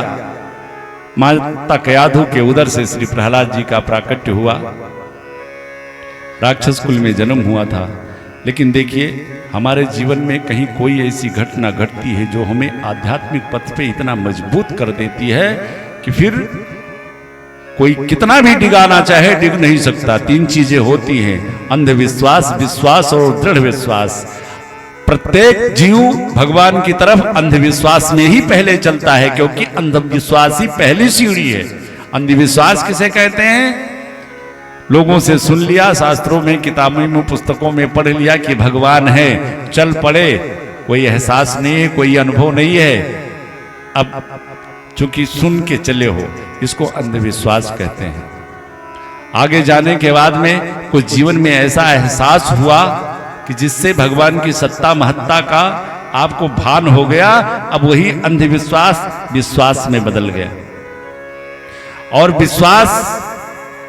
माता कयाधु के उदर से श्री प्रहलाद जी का प्राकट्य हुआ। राक्षस कुल में जन्म हुआ था, लेकिन देखिए हमारे जीवन में कहीं कोई ऐसी घटना घटती है जो हमें आध्यात्मिक पथ पे इतना मजबूत कर देती है कि फिर कोई कितना भी डिगाना चाहे डिग नहीं सकता। 3 चीजें होती हैं, अंधविश्वास, विश्वास और दृढ़ विश्वास। प्रत्येक जीव भगवान की तरफ अंधविश्वास में ही पहले चलता है, क्योंकि अंधविश्वास ही पहली सीढ़ी है। अंधविश्वास किसे कहते हैं? लोगों से सुन लिया, शास्त्रों में, किताबों में, पुस्तकों में पढ़ लिया कि भगवान है, चल पड़े, कोई एहसास नहीं है, कोई अनुभव नहीं है, अब चूंकि सुन के चले हो, इसको अंधविश्वास कहते हैं। आगे जाने के बाद में कुछ जीवन में ऐसा एहसास हुआ कि जिससे भगवान की सत्ता महत्ता का आपको भान हो गया, अब वही अंधविश्वास विश्वास में बदल गया। और विश्वास,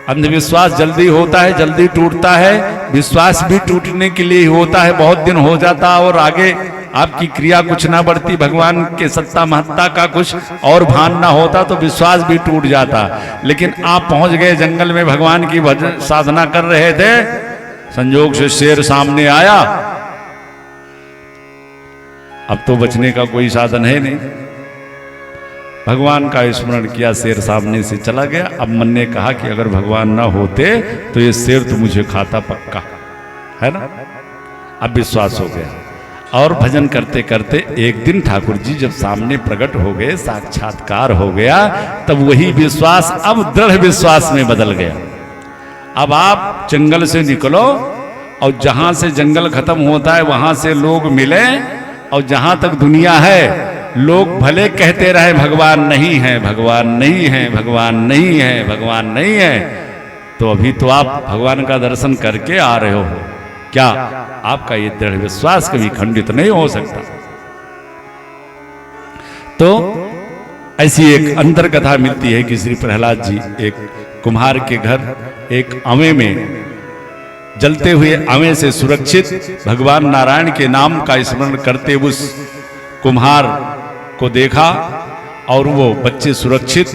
अंधविश्वास जल्दी होता है, जल्दी टूटता है, विश्वास भी टूटने के लिए होता है, बहुत दिन हो जाता और आगे आपकी क्रिया कुछ ना बढ़ती, भगवान के सत्ता महत्ता का कुछ और भान ना होता तो विश्वास भी टूट जाता। लेकिन आप पहुंच गए जंगल में, भगवान की भजन साधना कर रहे थे, संजोग से शेर सामने आया, अब तो बचने का कोई साधन है नहीं। भगवान का स्मरण किया, शेर सामने से चला गया। अब मन ने कहा कि अगर भगवान ना होते तो ये शेर तो मुझे खाता पक्का, है ना। अब विश्वास हो गया और भजन करते करते एक दिन ठाकुर जी जब सामने प्रकट हो गए, साक्षात्कार हो गया, तब वही विश्वास अब दृढ़ विश्वास में बदल गया। अब आप जंगल से निकलो और जहां से जंगल खत्म होता है वहां से लोग मिले, और जहां तक दुनिया है लोग भले कहते रहे भगवान नहीं है, भगवान नहीं है, भगवान नहीं है, भगवान नहीं है, तो अभी तो आप भगवान का दर्शन करके आ रहे हो। क्या आपका ये दृढ़ विश्वास कभी खंडित नहीं हो सकता? तो ऐसी एक अंतर कथा मिलती है कि श्री प्रहलाद जी एक कुम्हार के घर एक अवे में, जलते हुए अवे से सुरक्षित भगवान नारायण के नाम का स्मरण करते उस कुम्हार को देखा और वो बच्चे सुरक्षित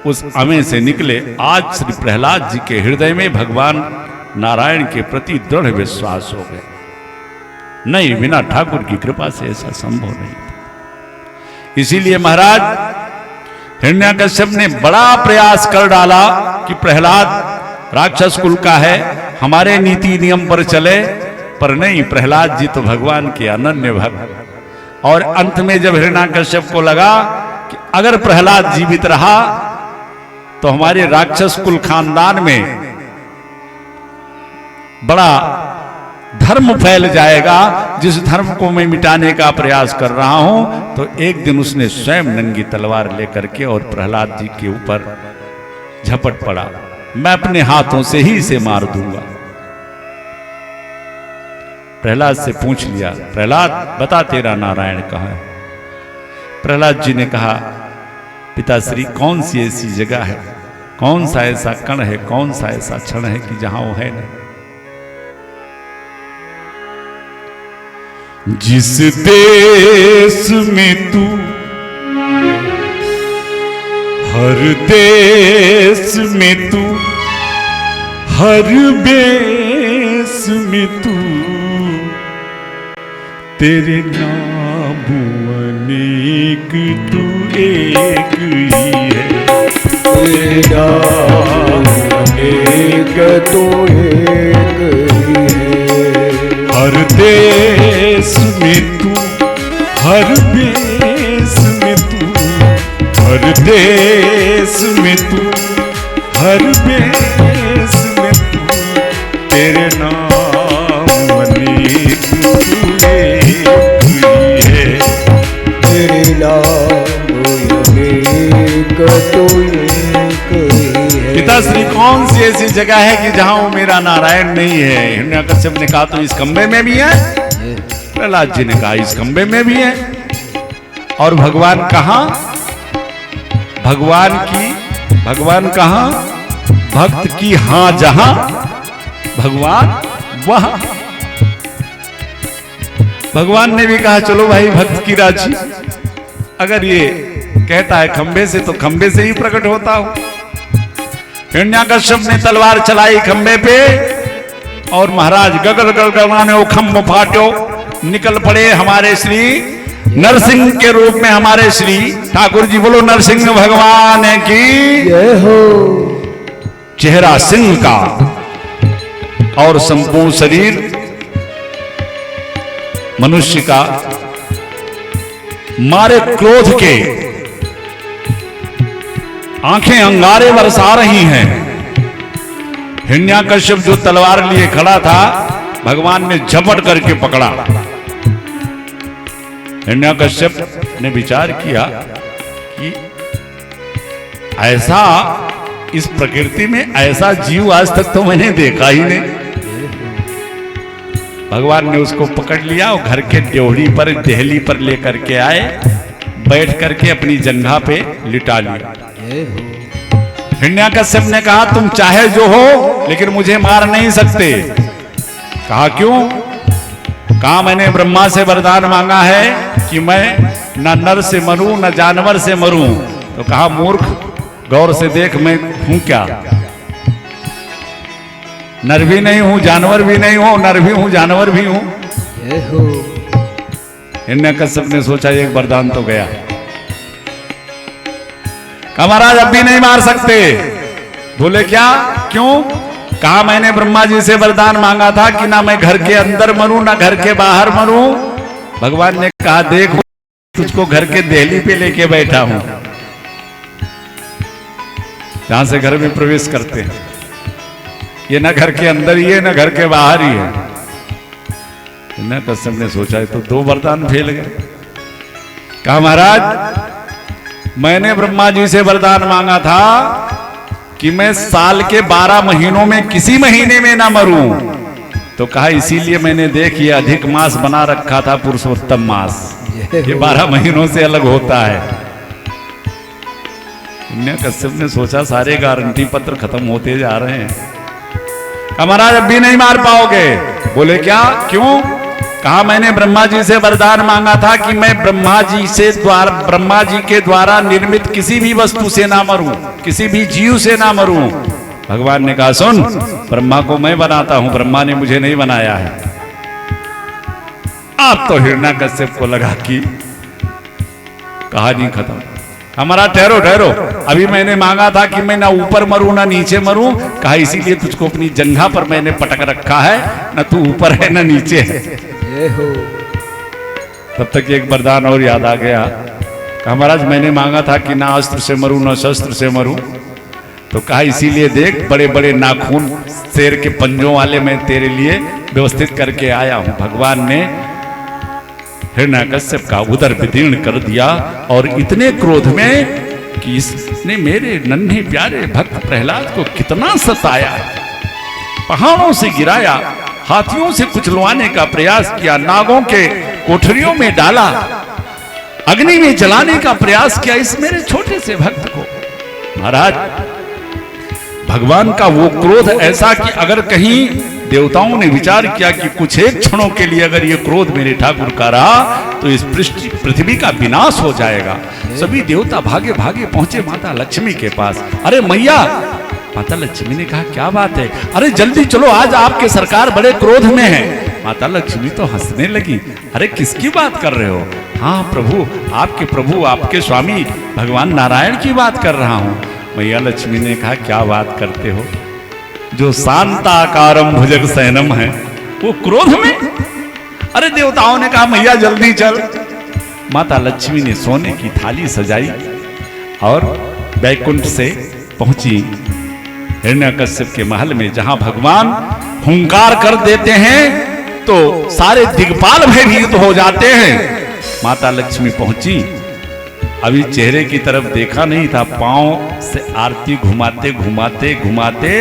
उस अवे से निकले। आज श्री प्रहलाद जी के हृदय में भगवान नारायण के प्रति दृढ़ विश्वास हो गया। नहीं, बिना ठाकुर की कृपा से ऐसा संभव नहीं था। इसीलिए महाराज हिरण्याकश्यप ने बड़ा प्रयास कर डाला कि प्रहलाद राक्षस कुल का है, हमारे नीति नियम पर चले, पर नहीं, प्रहलाद जी तो भगवान के अनन्य भक्त। और अंत में जब हिरण्याकश्यप को लगा कि अगर प्रहलाद जीवित रहा तो हमारे राक्षस कुल खानदान में बड़ा धर्म फैल जाएगा, जिस धर्म को मैं मिटाने का प्रयास कर रहा हूं, तो एक दिन उसने स्वयं नंगी तलवार लेकर के और प्रहलाद जी के ऊपर झपट पड़ा, मैं अपने हाथों से ही इसे मार दूंगा। प्रहलाद से पूछ लिया, प्रहलाद बता तेरा नारायण कहाँ है? प्रहलाद जी ने कहा, पिताश्री कौन सी ऐसी जगह है, कौन सा ऐसा कण है, कौन सा ऐसा क्षण है कि जहां वो है नहीं। जिस देश में तू, हर देश में तू, हर बेस में तू, तेरे नाम अनेक तू एक ही है, तेरे नाम अनेक तू एक ही है। हर देश में तू, हर बेस में तू, हर देश में तू, हर बेस में तू, तेरे नाम अनेक तू एक ही है। तेरे नाम अनेक तू एक ही है। पिताश्री कौन सी ऐसी जगह है कि जहां वो मेरा नारायण नहीं है? हिरण्यकश्यप ने कहा तो इस खंबे में भी है। प्रहलाद जी ने कहा इस खंबे में भी है। और भगवान कहां? भगवान कहां? भक्त की हां जहां भगवान वहां। भगवान ने भी कहा चलो भाई भक्त की राजी, अगर ये कहता है खंबे से तो खंबे से ही प्रकट होता हूं। हिरण्यकश्यप ने तलवार चलाई खंबे पे और महाराज गगल गगलाने वो खंभ फाटो, निकल पड़े हमारे श्री नरसिंह के रूप में। हमारे श्री ठाकुर जी बोलो नरसिंह भगवान की जय हो। चेहरा सिंह का और संपूर्ण शरीर मनुष्य का। मारे क्रोध के आंखें अंगारे बरसा रही हैं। हिरण्यकश्यप जो तलवार लिए खड़ा था भगवान ने झपट करके पकड़ा। हिरण्यकश्यप ने विचार किया कि ऐसा इस प्रकृति में ऐसा जीव आज तक तो मैंने देखा ही नहीं। भगवान ने उसको पकड़ लिया और घर के ड्योढ़ी पर देहली पर लेकर के आए, बैठ करके अपनी जंघा पे लिटा लिया। हिरण्यकश्यप ने कहा तुम चाहे जो हो लेकिन मुझे मार नहीं सकते। कहा क्यों? कहा मैंने ब्रह्मा से वरदान मांगा है कि मैं न नर से मरूं न जानवर से मरूं। तो कहा मूर्ख गौर से देख मैं हूं क्या? नर भी नहीं हूं जानवर भी नहीं हूं, नर भी हूं जानवर भी हूं। हिरण्यकश्यप ने सोचा एक वरदान तो गया। कहा महाराज अब भी नहीं मार सकते। बोले क्या? क्यों? कहा मैंने ब्रह्मा जी से वरदान मांगा था कि ना मैं घर के अंदर मरूं ना घर के बाहर मरूं। भगवान ने कहा देखो तुझको घर के देहली पे लेके बैठा हूं, जहां से घर में प्रवेश करते हैं। ये ना घर के अंदर ही है ना घर के बाहर ही है। हिरण्यकश्यप ने सोचा तो दो वरदान फेल गए। कहा महाराज मैंने ब्रह्मा जी से वरदान मांगा था कि मैं साल के 12 महीनों में किसी महीने में ना मरूं। तो कहा इसीलिए मैंने देखिए अधिक मास बना रखा था पुरुषोत्तम मास, ये 12 महीनों से अलग होता है। हिरण्यकश्यप ने सोचा सारे गारंटी पत्र खत्म होते जा रहे हैं। महाराज अब भी नहीं मार पाओगे। बोले क्या? क्यों? कहा मैंने ब्रह्मा जी से वरदान मांगा था कि मैं ब्रह्मा जी के द्वारा निर्मित किसी भी वस्तु से ना मरूं, किसी भी जीव से ना मरूं। भगवान ने कहा सुन ब्रह्मा को मैं बनाता हूं, ब्रह्मा ने मुझे नहीं बनाया है। अब तो हिरण्यकश्यप को लगा कि कहानी खत्म। हमारा ठहरो ठहरो, अभी मैंने मांगा था कि मैं ना ऊपर मरूं ना नीचे मरूं। कहा इसीलिए तुझको अपनी जंघा पर मैंने पटक रखा है, ना तू ऊपर है ना नीचे है। तब तक एक वरदान और याद आ गया। कहा महाराज मैंने मांगा था कि ना अस्त्र से मरूं ना शस्त्र से मरूं। तो कहा इसीलिए देख बड़े बड़े नाखून शेर के पंजों वाले मैं तेरे लिए व्यवस्थित करके आया हूं। भगवान ने हिरण्यकश्यप का उदर विदीर्ण कर दिया और इतने क्रोध में कि इसने मेरे नन्हे प्यारे भक्त प्रहलाद को कितना सताया, पहाड़ों से गिराया, हाथियों से कुचलवाने का प्रयास किया, नागों के कोठरियों में डाला, अग्नि में जलाने का प्रयास किया इस मेरे छोटे से भक्त को। महाराज भगवान का वो क्रोध ऐसा कि अगर कहीं देवताओं ने विचार किया कि कुछ एक क्षणों के लिए अगर ये क्रोध मेरे ठाकुर का रहा तो इस पृथ्वी का विनाश हो जाएगा। सभी देवता भागे भागे पहुंचे माता लक्ष्मी के पास। अरे मैया, माता लक्ष्मी ने कहा क्या बात है? अरे जल्दी चलो आज आपके सरकार बड़े क्रोध में है। माता लक्ष्मी तो हंसने लगी। अरे किसकी बात कर रहे हो? हाँ प्रभु आपके स्वामी भगवान नारायण की बात कर रहा हूं। मैया लक्ष्मी ने कहा क्या बात करते हो? जो शांताकारम भुजग सैनम है वो क्रोध में? अरे देवताओं ने कहा मैया जल्दी चल। माता लक्ष्मी ने सोने की थाली सजाई और बैकुंठ से पहुंची हिरण्यकश्यप के महल में, जहां भगवान हुंकार कर देते हैं तो सारे दिग्पाल भयभीत हो जाते हैं। माता लक्ष्मी पहुंची, अभी चेहरे की तरफ देखा नहीं था, पांव से आरती घुमाते घुमाते घुमाते,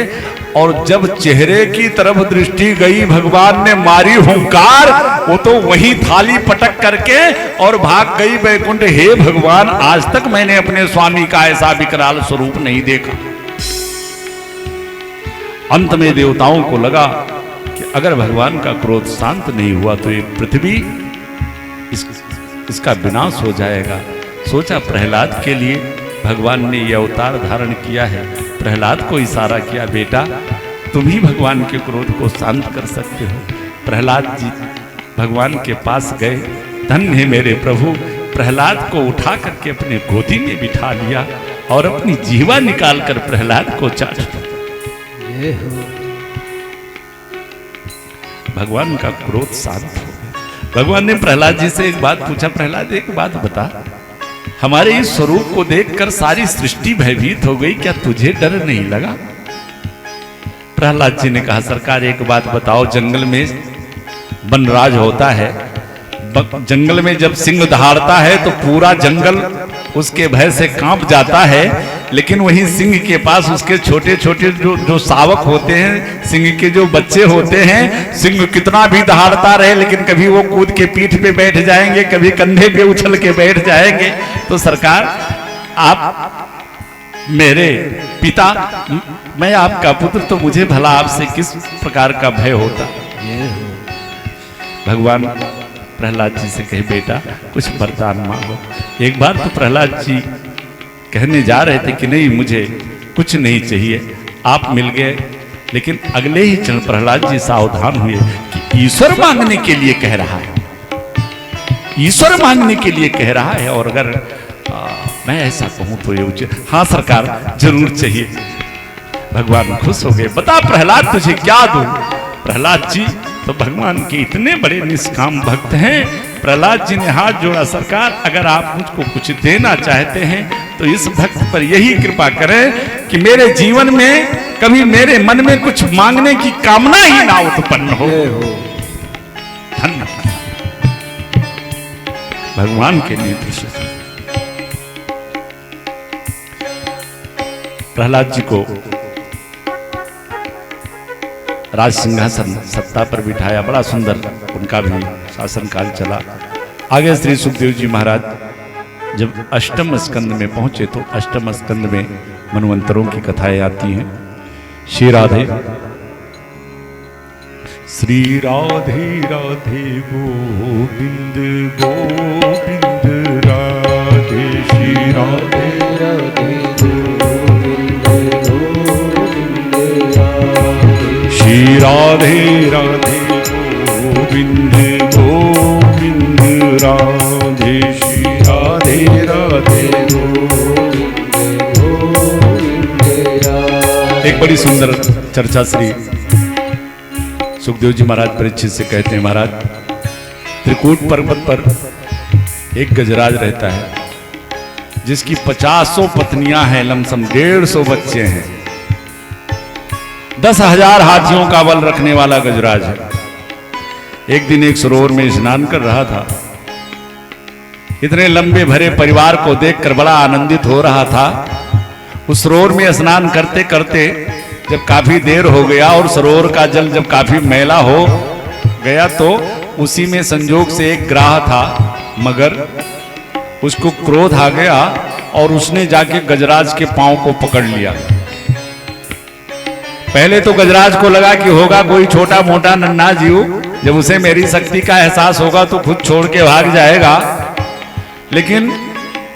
और जब चेहरे की तरफ दृष्टि गई भगवान ने मारी हुंकार, वो तो वही थाली पटक करके और भाग गई वैकुंठ। हे भगवान, आज तक मैंने अपने स्वामी का ऐसा विकराल स्वरूप नहीं देखा। अंत में देवताओं को लगा कि अगर भगवान का क्रोध शांत नहीं हुआ तो ये पृथ्वी इसका विनाश हो जाएगा। सोचा प्रहलाद के लिए भगवान ने यह अवतार धारण किया है। प्रहलाद को इशारा किया, बेटा तुम ही भगवान के क्रोध को शांत कर सकते हो। प्रहलाद जी भगवान के पास गए। धन्य है मेरे प्रभु, प्रहलाद को उठा करके अपने गोदी में बिठा लिया और अपनी जीवा निकालकर प्रहलाद को चाट दिया। भगवान का क्रोध शांत हो गया। भगवान ने प्रहलाद जी से एक बात पूछा, प्रहलाद एक बात बता, हमारे इस स्वरूप को देखकर सारी सृष्टि भयभीत हो गई, क्या तुझे डर नहीं लगा? प्रहलाद जी ने कहा, सरकार एक बात बताओ, जंगल में वनराज होता है, जंगल में जब सिंह दहाड़ता है तो पूरा जंगल उसके भय से कांप जाता है, लेकिन वहीं सिंह के पास उसके छोटे छोटे जो शावक होते हैं, सिंह के जो बच्चे होते हैं, सिंह कितना भी दहाड़ता रहे लेकिन कभी वो कूद के पीठ पे बैठ जाएंगे, कभी कंधे पे उछल के बैठ जाएंगे। तो सरकार आप मेरे पिता, मैं आपका पुत्र, तो मुझे भला आपसे किस प्रकार का भय होता? भगवान प्रहलाद जी से कहे, बेटा कुछ वरदान मांगो। एक बार तो प्रहलाद जी कहने जा रहे थे कि नहीं मुझे कुछ नहीं चाहिए, आप मिल गए, लेकिन अगले ही क्षण प्रहलाद जी सावधान हुए कि ईश्वर मांगने के लिए कह रहा है, ईश्वर मांगने के लिए कह रहा है, और अगर मैं ऐसा कहूं तो ये उचित। हाँ सरकार जरूर चाहिए। भगवान खुश हो गए, बता प्रहलाद तुझे क्या दूं? प्रहलाद जी तो भगवान के इतने बड़े निष्काम भक्त हैं। प्रहलाद जी ने हाथ जोड़ा, सरकार अगर आप मुझको कुछ देना चाहते हैं तो इस भक्त पर यही कृपा करें कि मेरे जीवन में कभी मेरे मन में कुछ मांगने की कामना ही ना उत्पन्न हो। धन्य भगवान के निर्देश। प्रहलाद जी को राज सिंहासन सत्ता पर बिठाया, बड़ा सुंदर उनका भी शासन काल चला। आगे श्री सुखदेव जी महाराज जब अष्टम स्कंद में पहुंचे तो अष्टम स्कंद में मनवंतरों की कथाएं आती हैं। श्री राधे श्री राधे राधे गोविंद गोविंद राधे, श्री राधे राधे श्री राधे राधे गोविंद गोविंद राधे, श्री राधे राधे गोविंद राधे। एक बड़ी सुंदर चर्चा श्री सुखदेव जी महाराज परीक्षित से कहते हैं, महाराज त्रिकूट पर्वत पर एक गजराज रहता है जिसकी 50 पत्नियां हैं, लमसम 150 बच्चे हैं, 10,000 हाथियों का बल रखने वाला गजराज है। एक दिन एक सरोवर में स्नान कर रहा था, इतने लंबे भरे परिवार को देखकर बड़ा आनंदित हो रहा था। उस सरोवर में स्नान करते करते जब काफी देर हो गया और सरोवर का जल जब काफी मैला हो गया तो उसी में संजोग से एक ग्राह था मगर, उसको क्रोध आ गया और उसने जाके गजराज के पांव को पकड़ लिया। पहले तो गजराज को लगा कि होगा कोई छोटा मोटा नन्हा जीव, जब उसे मेरी शक्ति का एहसास होगा तो खुद छोड़ के भाग जाएगा। लेकिन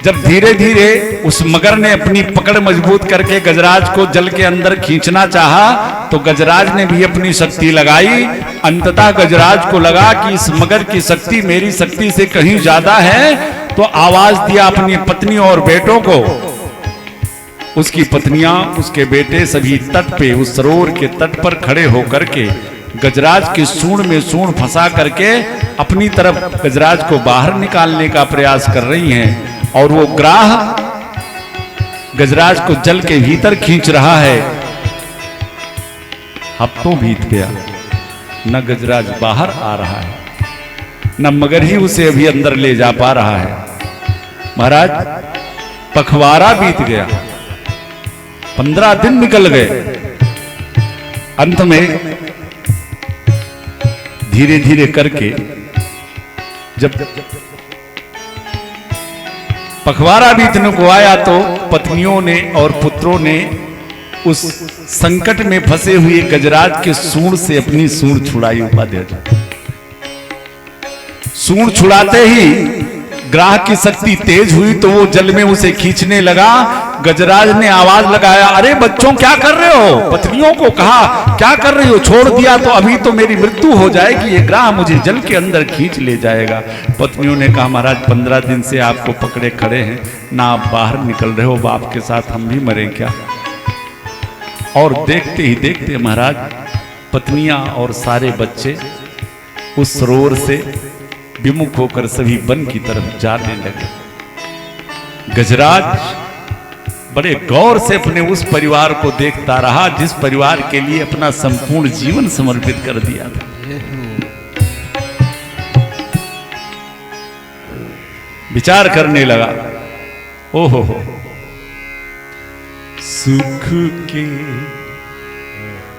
जब धीरे धीरे उस मगर ने अपनी पकड़ मजबूत करके गजराज को जल के अंदर खींचना चाहा तो गजराज ने भी अपनी शक्ति लगाई। अंततः गजराज को लगा कि इस मगर की शक्ति मेरी शक्ति से कहीं ज्यादा है, तो आवाज दिया अपनी पत्नी और बेटों को। उसकी पत्नियां, उसके बेटे सभी तट पे, उस सरोवर के तट पर खड़े होकर के गजराज के सूंड में सूंड फंसा करके अपनी तरफ गजराज को बाहर निकालने का प्रयास कर रही हैं, और वो ग्राह गजराज को जल के भीतर खींच रहा है। हफ्तों बीत गया, न गजराज बाहर आ रहा है, न मगर ही उसे अभी अंदर ले जा पा रहा है। महाराज पखवाड़ा बीत गया, 15 दिन निकल गए। अंत में धीरे धीरे करके जब पखवाड़ा बीतने को आया तो पत्नियों ने और पुत्रों ने उस संकट में फंसे हुए गजराज के सूंड से अपनी सूंड छुड़ाई। उपाध्याय सूंड छुड़ाते ही ग्राहक की शक्ति तेज हुई तो वो जल में उसे खींचने लगा। गजराज ने आवाज लगाया, अरे बच्चों क्या कर रहे हो? पत्नियों को कहा, क्या कर रही हो? छोड़ दिया तो अभी तो मेरी मृत्यु हो जाएगी, ये ग्राह मुझे जल के अंदर खींच ले जाएगा। पत्नियों ने कहा, महाराज 15 दिन से आपको पकड़े खड़े हैं, ना आप बाहर निकल रहे हो, बाप के साथ हम भी मरें क्या? और देखते ही देखते महाराज पत्नियां और सारे बच्चे उस सरोवर से विमुख होकर सभी वन की तरफ जाने लगे। गजराज बड़े गौर से अपने उस परिवार को देखता रहा जिस परिवार के लिए अपना संपूर्ण जीवन समर्पित कर दिया था। विचार करने लगा, ओहो हो, सुख के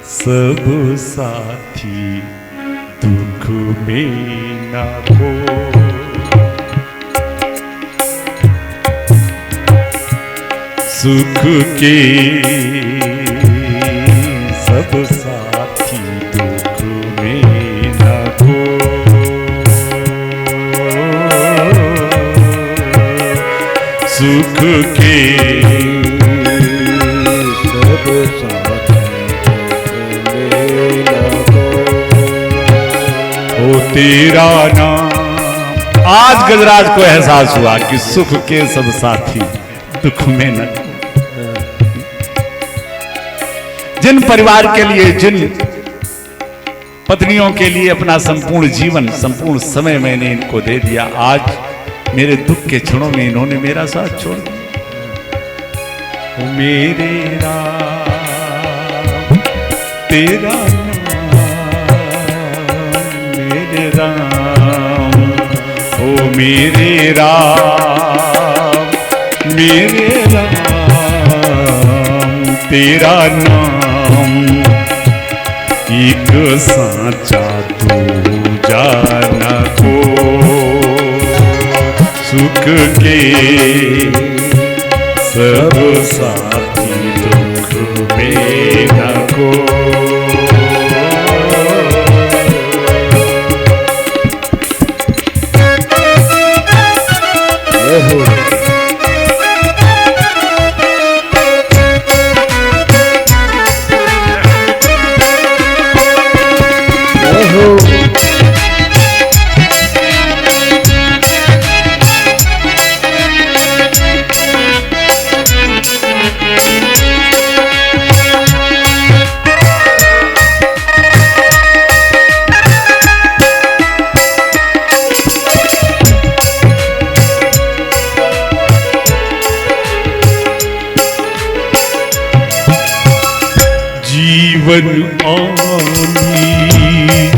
सब साथी दुख में ना हो, सुख के सब साथी दुख में ना हो, सुख के तेरा नाम। आज गजराज को एहसास हुआ कि सुख के सब साथी दुख में न। जिन परिवार के लिए, जिन पत्नियों के लिए अपना संपूर्ण जीवन, संपूर्ण समय मैंने इनको दे दिया, आज मेरे दुख के क्षणों में इन्होंने मेरा साथ छोड़ दिया। मेरे राम तेरा राम, ओ मेरे राम, मेरे राम तेरा नाम, एक साचा दूजा न को, सुख के सब साथी दुख में न को। जीवन आनी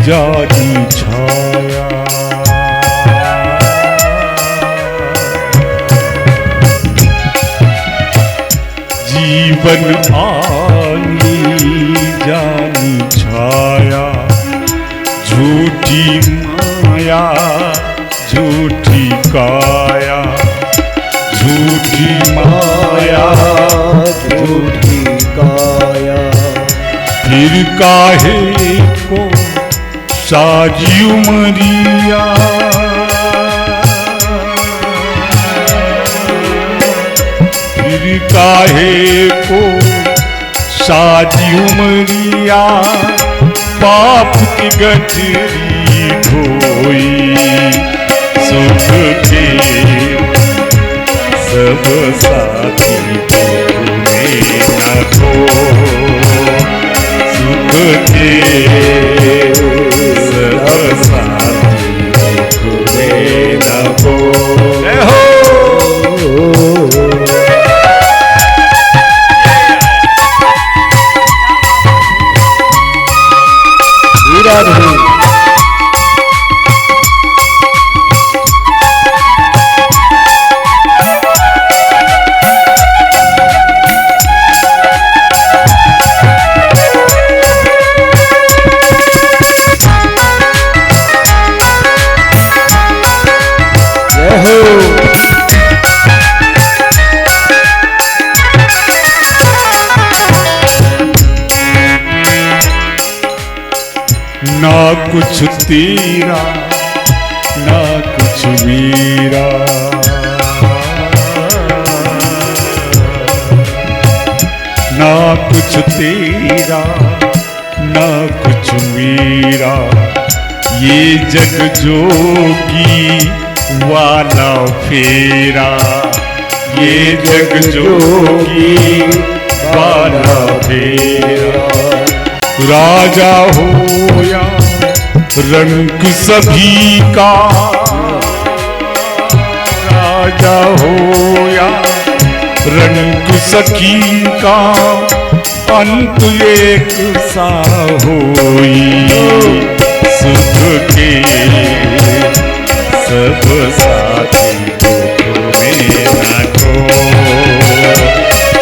जानी छाया, जीवन आनी जानी छाया, झूठी माया झूठी काया, झूठी माया झूठी काया, फिर काहे को सारी उमरिया, फिर काहे को सारी उमरिया, पाप की गठरी ढोई, सुख के सब साथी में न खो, सुख के सब साथी में न खो। राधे। ना कुछ तेरा ना कुछ मेरा, ना कुछ तेरा ना कुछ मेरा, ये जग जोगी वाला फेरा, ये जग जोगी वाला फेरा। राजा हो या रंग सभी का, राजा हो या रंग सखी का, अंत एक सा होई। सुख के सब साथी दुख में न खो,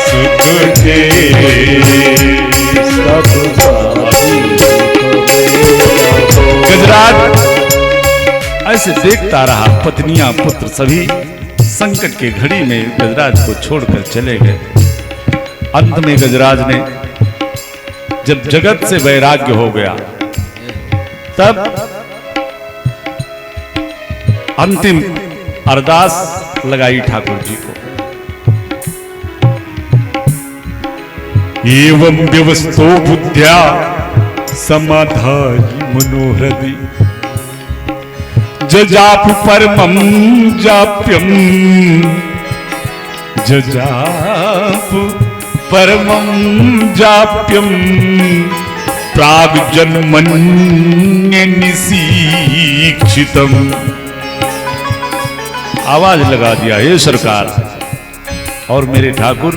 सुख के गजराज ऐसे देखता रहा। पत्नियां पुत्र सभी संकट के घड़ी में गजराज को छोड़कर चले गए। अंत में गजराज ने जब जगत से वैराग्य हो गया, तब अंतिम अरदास लगाई ठाकुर जी को। एवं व्यवस्थो बुद्ध्या समाधायि मनोहृदि, जजाप परमं जाप्यम, जजाप परमं जाप्यम, प्राग जन्मन्य निशीक्षितम। आवाज लगा दिया, हे सरकार और मेरे ठाकुर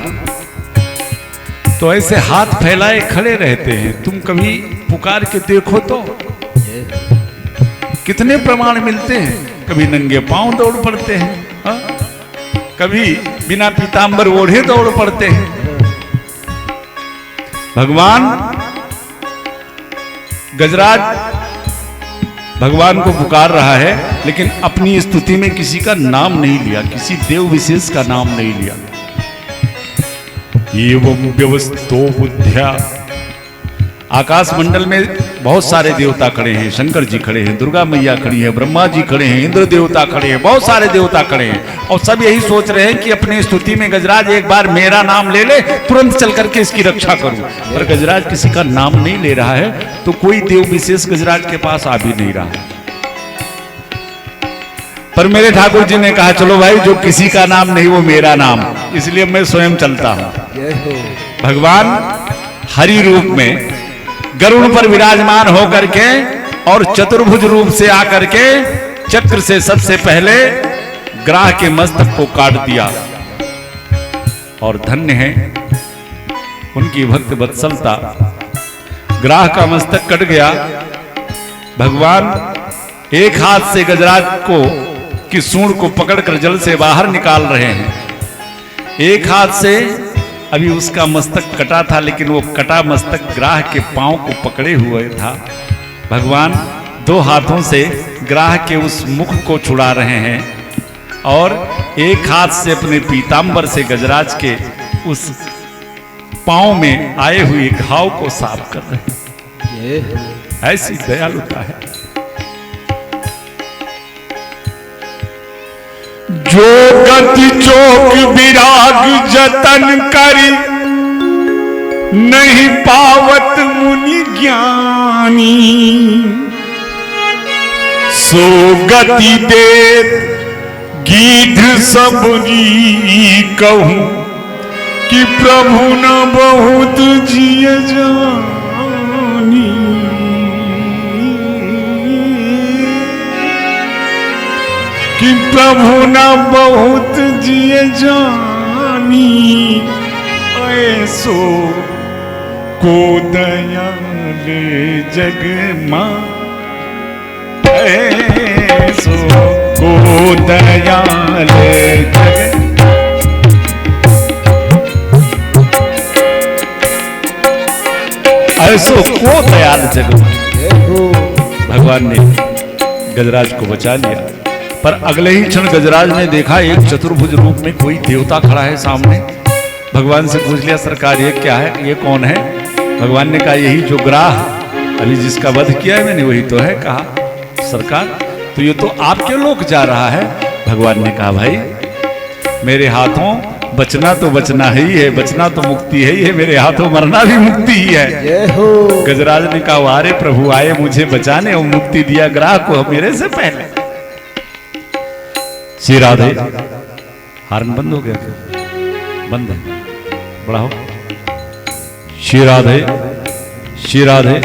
तो ऐसे हाथ फैलाए खड़े रहते हैं, तुम कभी पुकार के देखो तो कितने प्रमाण मिलते हैं। कभी नंगे पांव दौड़ पड़ते हैं, हा? कभी बिना पीतांबर ओढ़े दौड़ पड़ते हैं। भगवान गजराज भगवान को पुकार रहा है, लेकिन अपनी स्तुति में किसी का नाम नहीं लिया, किसी देव विशेष का नाम नहीं लिया। एवं व्यवस्थो बुद्ध्या, आकाश मंडल में बहुत सारे देवता खड़े हैं, शंकर जी खड़े हैं, दुर्गा मैया खड़ी है, ब्रह्मा जी खड़े हैं, इंद्र देवता खड़े हैं, बहुत सारे देवता खड़े हैं, और सब यही सोच रहे हैं कि अपनी स्तुति में गजराज एक बार मेरा नाम ले ले, तुरंत चल करके इसकी रक्षा करूं। पर गजराज किसी का नाम नहीं ले रहा है, तो कोई देव विशेष गजराज के पास आ भी नहीं रहा। पर मेरे ठाकुर जी ने कहा, चलो भाई, जो किसी का नाम नहीं वो मेरा नाम, इसलिए मैं स्वयं चलता हूं। भगवान हरि रूप में गरुड़ पर विराजमान होकर के और चतुर्भुज रूप से आकर के चक्र से सबसे पहले ग्राह के मस्तक को काट दिया। और धन्य है उनकी भक्त वत्सलता, ग्राह का मस्तक कट गया। भगवान एक हाथ से गजराज को की सूंड को पकड़कर जल से बाहर निकाल रहे हैं, एक हाथ से अभी उसका मस्तक कटा था, लेकिन वो कटा मस्तक ग्राह के पांव को पकड़े हुए था। भगवान दो हाथों से ग्राह के उस मुख को छुड़ा रहे हैं और एक हाथ से अपने पीतांबर से गजराज के उस पांव में आए हुए घाव को साफ कर रहे हैं। ऐसी दयालुता है। जो गति चोक विराग जतन करी, नहीं पावत मुनि ज्ञानी। सो गति देत गीध सबरी कहूं, कि प्रभु न बहुत जिय जानी। कि प्रभु न बहुत जिय जानी, ऐसो को दयाले जग मां ऐसो को दयाले जग ऐसो को दयाल जग मां। भगवान ने गजराज को बचा लिया, पर अगले ही क्षण गजराज ने देखा एक चतुर्भुज रूप में कोई देवता खड़ा है सामने। भगवान से पूछ लिया, सरकार ये क्या है, ये कौन है? भगवान ने कहा, यही जो ग्राह अभी जिसका वध किया है मैंने, वही तो है। कहा, सरकार तो ये तो आपके लोक जा रहा है। भगवान ने कहा, भाई मेरे हाथों बचना तो बचना ही है, बचना तो मुक्ति है ही है, मेरे हाथों मरना भी मुक्ति ही है। गजराज ने कहा, वारे प्रभु आए मुझे बचाने और मुक्ति दिया ग्राह को मेरे से पहले। श्री राधे। हार्न बंद हो गया क्या? बंद है, बढ़ाओ। श्री राधे, श्री राधे।